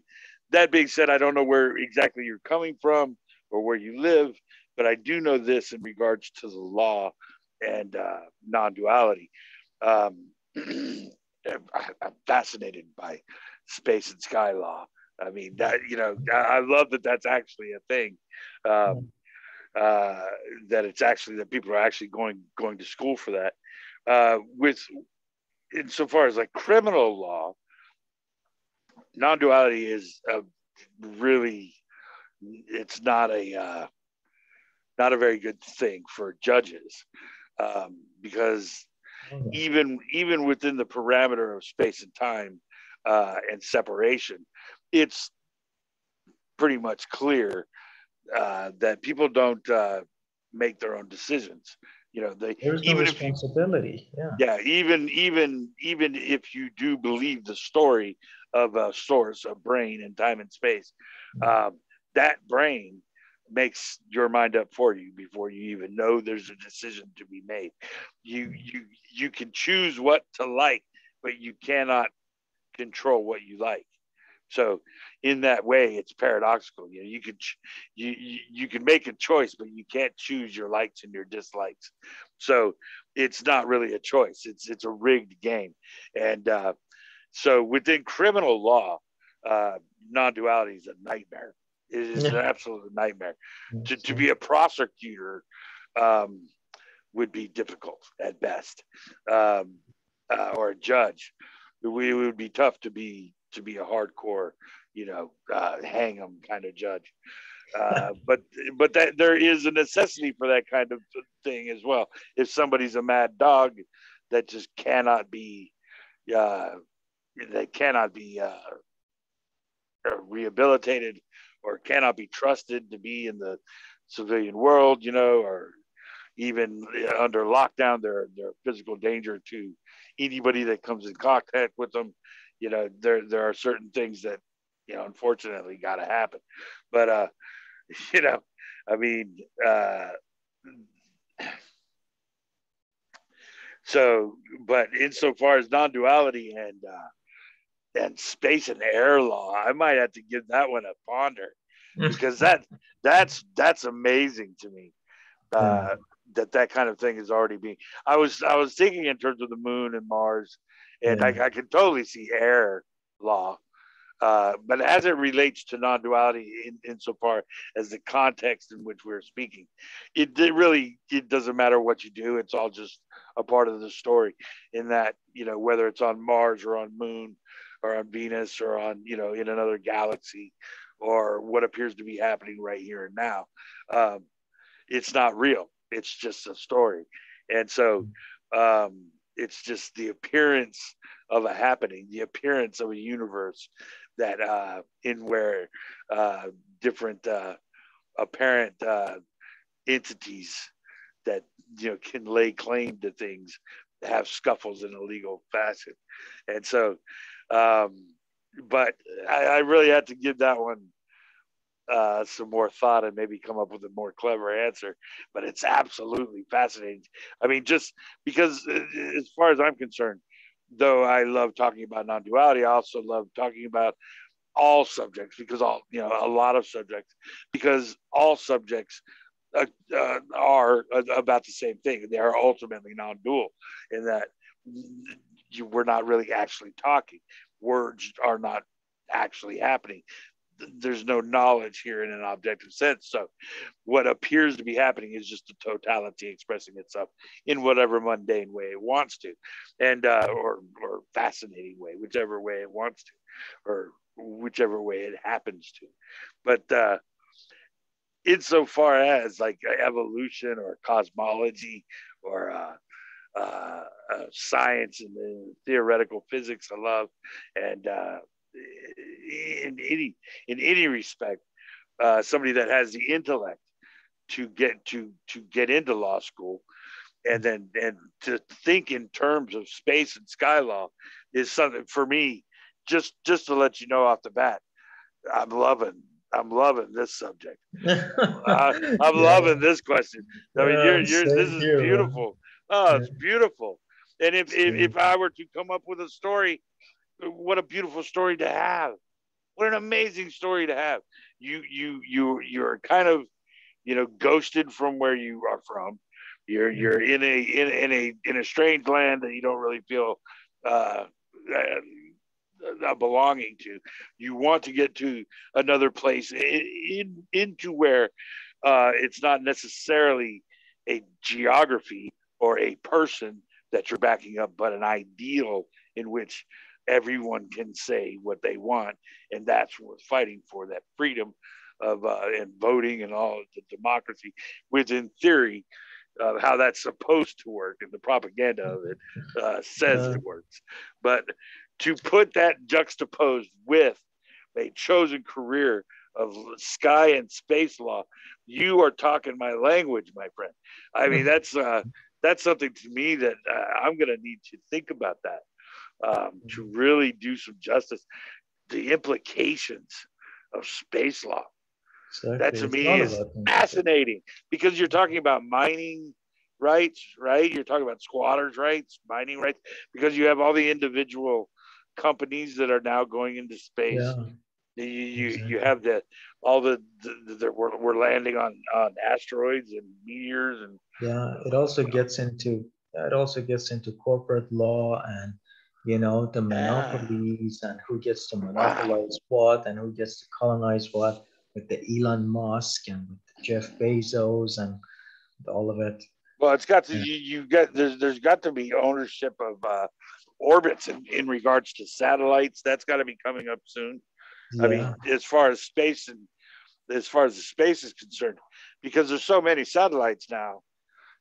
that being said, I don't know where exactly you're coming from or where you live, but I do know this in regards to the law and non-duality. I'm fascinated by space and sky law. I mean, that I love that that's actually a thing. That it's actually that people are actually going to school for that. With insofar as like criminal law, non-duality is really, it's not a very good thing for judges, because even within the parameter of space and time and separation, it's pretty much clear that people don't make their own decisions. There's no responsibility. Even if you do believe the story of a source, a brain in time and space, that brain makes your mind up for you before you even know there's a decision to be made. You can choose what to like, but you cannot control what you like. So in that way, it's paradoxical. You can make a choice, but you can't choose your likes and your dislikes. So it's not really a choice. It's a rigged game. And so within criminal law, non-duality is a nightmare. It is an absolute nightmare. To be a prosecutor would be difficult at best, or a judge. It would be tough to be a hardcore, hang 'em kind of judge. But that there is a necessity for that kind of thing as well. If somebody's a mad dog that just cannot be rehabilitated or cannot be trusted to be in the civilian world, or even under lockdown, they're physical danger to anybody that comes in contact with them. There are certain things that, unfortunately got to happen. But, I mean, so, but insofar as non-duality and space and air law, I might have to give that one a ponder, because that's amazing to me. That kind of thing is already being. I was thinking in terms of the moon and Mars, and I can totally see air law, but as it relates to non-duality, insofar as the context in which we're speaking, it doesn't matter what you do. It's all just a part of the story. In that, whether it's on Mars or on Moon or on Venus or on in another galaxy, or what appears to be happening right here and now, it's not real. It's just a story. And so it's just the appearance of a happening, the appearance of a universe that in where different apparent entities that can lay claim to things have scuffles in a legal fashion. And so but I really had to give that one some more thought and maybe come up with a more clever answer. But it's absolutely fascinating. I mean, just because as far as I'm concerned, though I love talking about non-duality, I also love talking about all subjects, because a lot of subjects, because all subjects are about the same thing. They are ultimately non-dual in that we're not really actually talking. Words are not actually happening. There's no knowledge here in an objective sense. So what appears to be happening is just a totality expressing itself in whatever mundane way it wants to, and or fascinating way, whichever way it wants to, or whichever way it happens to. But insofar as like evolution or cosmology or science and the theoretical physics I love, and in any respect, somebody that has the intellect to get into law school, and to think in terms of space and sky law is something for me. Just to let you know off the bat, I'm loving I'm loving this subject. I'm loving this question. I mean, this is here, beautiful. Oh, it's beautiful. And if I were to come up with a story, what a beautiful story to have. What an amazing story to have. You're kind of, ghosted from where you are from. You're in a strange land that you don't really feel belonging to. You want to get to another place into where it's not necessarily a geography or a person that you're backing up, but an ideal in which everyone can say what they want, and that's worth fighting for. That freedom of and voting and all the democracy, which in theory, how that's supposed to work, and the propaganda of it says it works. But to put that juxtaposed with a chosen career of sky and space law, you are talking my language, my friend. I mean, that's something to me that I'm going to need to think about that to really do some justice. The implications of space law. Exactly. That to me is fascinating, because you're talking about mining rights, right? You're talking about squatters' rights, mining rights, because you have all the individual companies that are now going into space. Yeah. You have we're landing on asteroids and meteors, and it also gets into corporate law and the monopolies and who gets to monopolize what and who gets to colonize what, with the Elon Musk and with Jeff Bezos and all of it. Well, it's got to there's got to be ownership of orbits in regards to satellites. That's got to be coming up soon. I mean, as far as space and as far as the space is concerned, because there's so many satellites now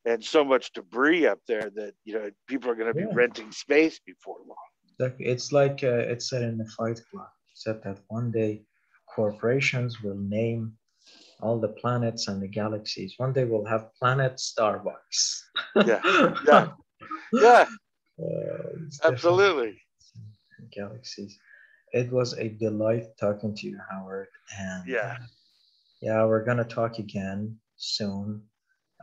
and so much debris up there that people are going to be renting space before long. It's like it's said in the Fight Club. It said that one day corporations will name all the planets and the galaxies. One day we'll have Planet Starbucks. Yeah. Absolutely. Galaxies. It was a delight talking to you, Howard. And we're gonna talk again soon.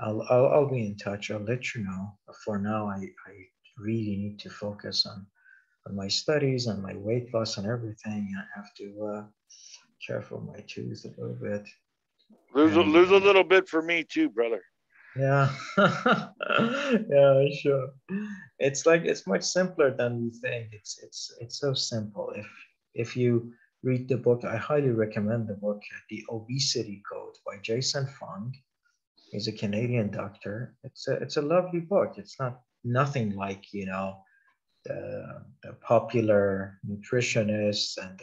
I'll be in touch. I'll let you know. But for now, I really need to focus on my studies and my weight loss and everything. I have to care for my tooth a little bit. Lose a little bit for me too, brother. Yeah. Yeah, sure. It's much simpler than we think. It's so simple. If you read the book, I highly recommend the book, The Obesity Code by Jason Fung. He's a Canadian doctor. It's a lovely book. It's nothing like the popular nutritionists and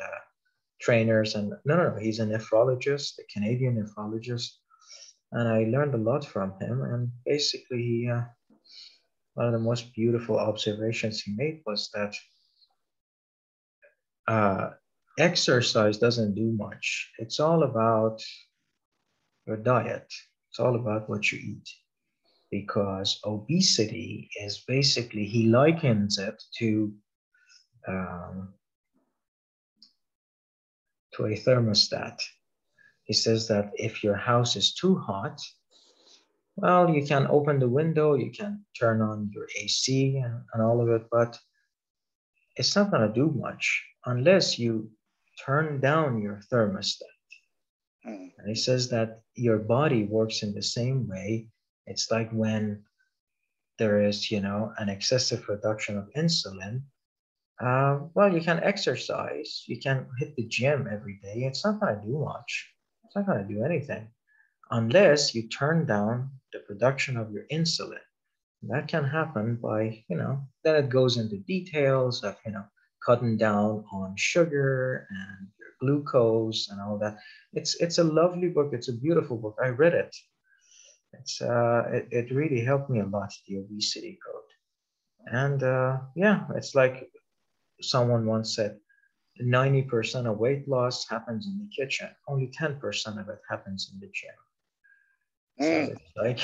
trainers, and no, he's a nephrologist, a Canadian nephrologist, and I learned a lot from him. And basically, one of the most beautiful observations he made was that exercise doesn't do much. It's all about your diet. It's all about what you eat, because obesity is basically, he likens it to a thermostat. He says that if your house is too hot, well, you can open the window, you can turn on your AC and all of it, but it's not going to do much unless you turn down your thermostat. And he says that your body works in the same way. It's like when there is, an excessive production of insulin. Well, you can exercise, you can hit the gym every day. It's not going to do much. It's not going to do anything unless you turn down the production of your insulin. And that can happen by, then it goes into details of, cutting down on sugar and your glucose and all that. It's a lovely book. It's a beautiful book. I read it. It really helped me a lot, The Obesity Code. And it's like someone once said, 90% of weight loss happens in the kitchen. Only 10% of it happens in the gym. So it's like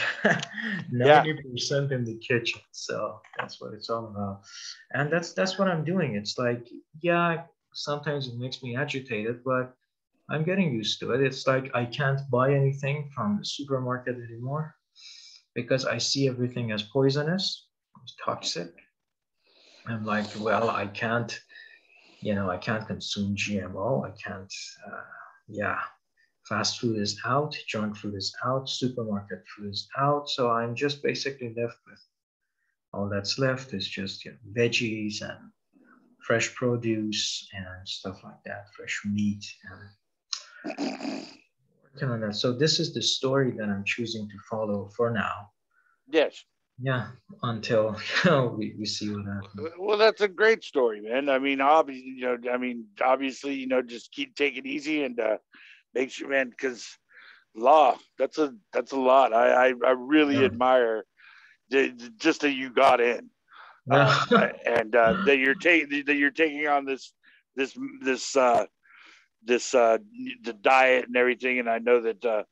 90% in the kitchen. So that's what it's all about. And that's what I'm doing. It's like, sometimes it makes me agitated, but I'm getting used to it. It's like I can't buy anything from the supermarket anymore because I see everything as poisonous, as toxic. I'm like, well, I can't, I can't consume GMO. I can't, yeah. Fast food is out, junk food is out, supermarket food is out. So I'm just basically left with all that's left is just veggies and fresh produce and stuff like that, fresh meat and working on that. So this is the story that I'm choosing to follow for now. Yes. Yeah, until we see what happens. Well, that's a great story, man. I mean, obviously, just keep taking it easy and make sure, man, because law, that's a lot. I really admire just that you got in, and that you're taking on this the diet and everything. And I know that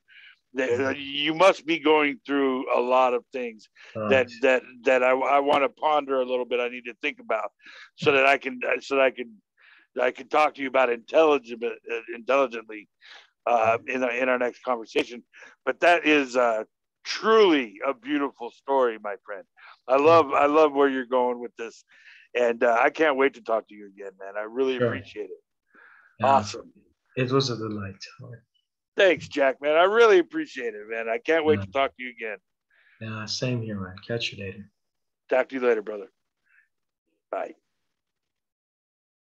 you must be going through a lot of things that I want to ponder a little bit. I need to think about so that I can talk to you about intelligently in our next conversation. But that is truly a beautiful story, my friend. I love where you're going with this, and I can't wait to talk to you again, man. I really appreciate it. Yeah. Awesome. It was a delight. Thanks, Jack, man. I really appreciate it, man. I can't wait to talk to you again. Yeah, same here, man. Catch you later. Talk to you later, brother. Bye.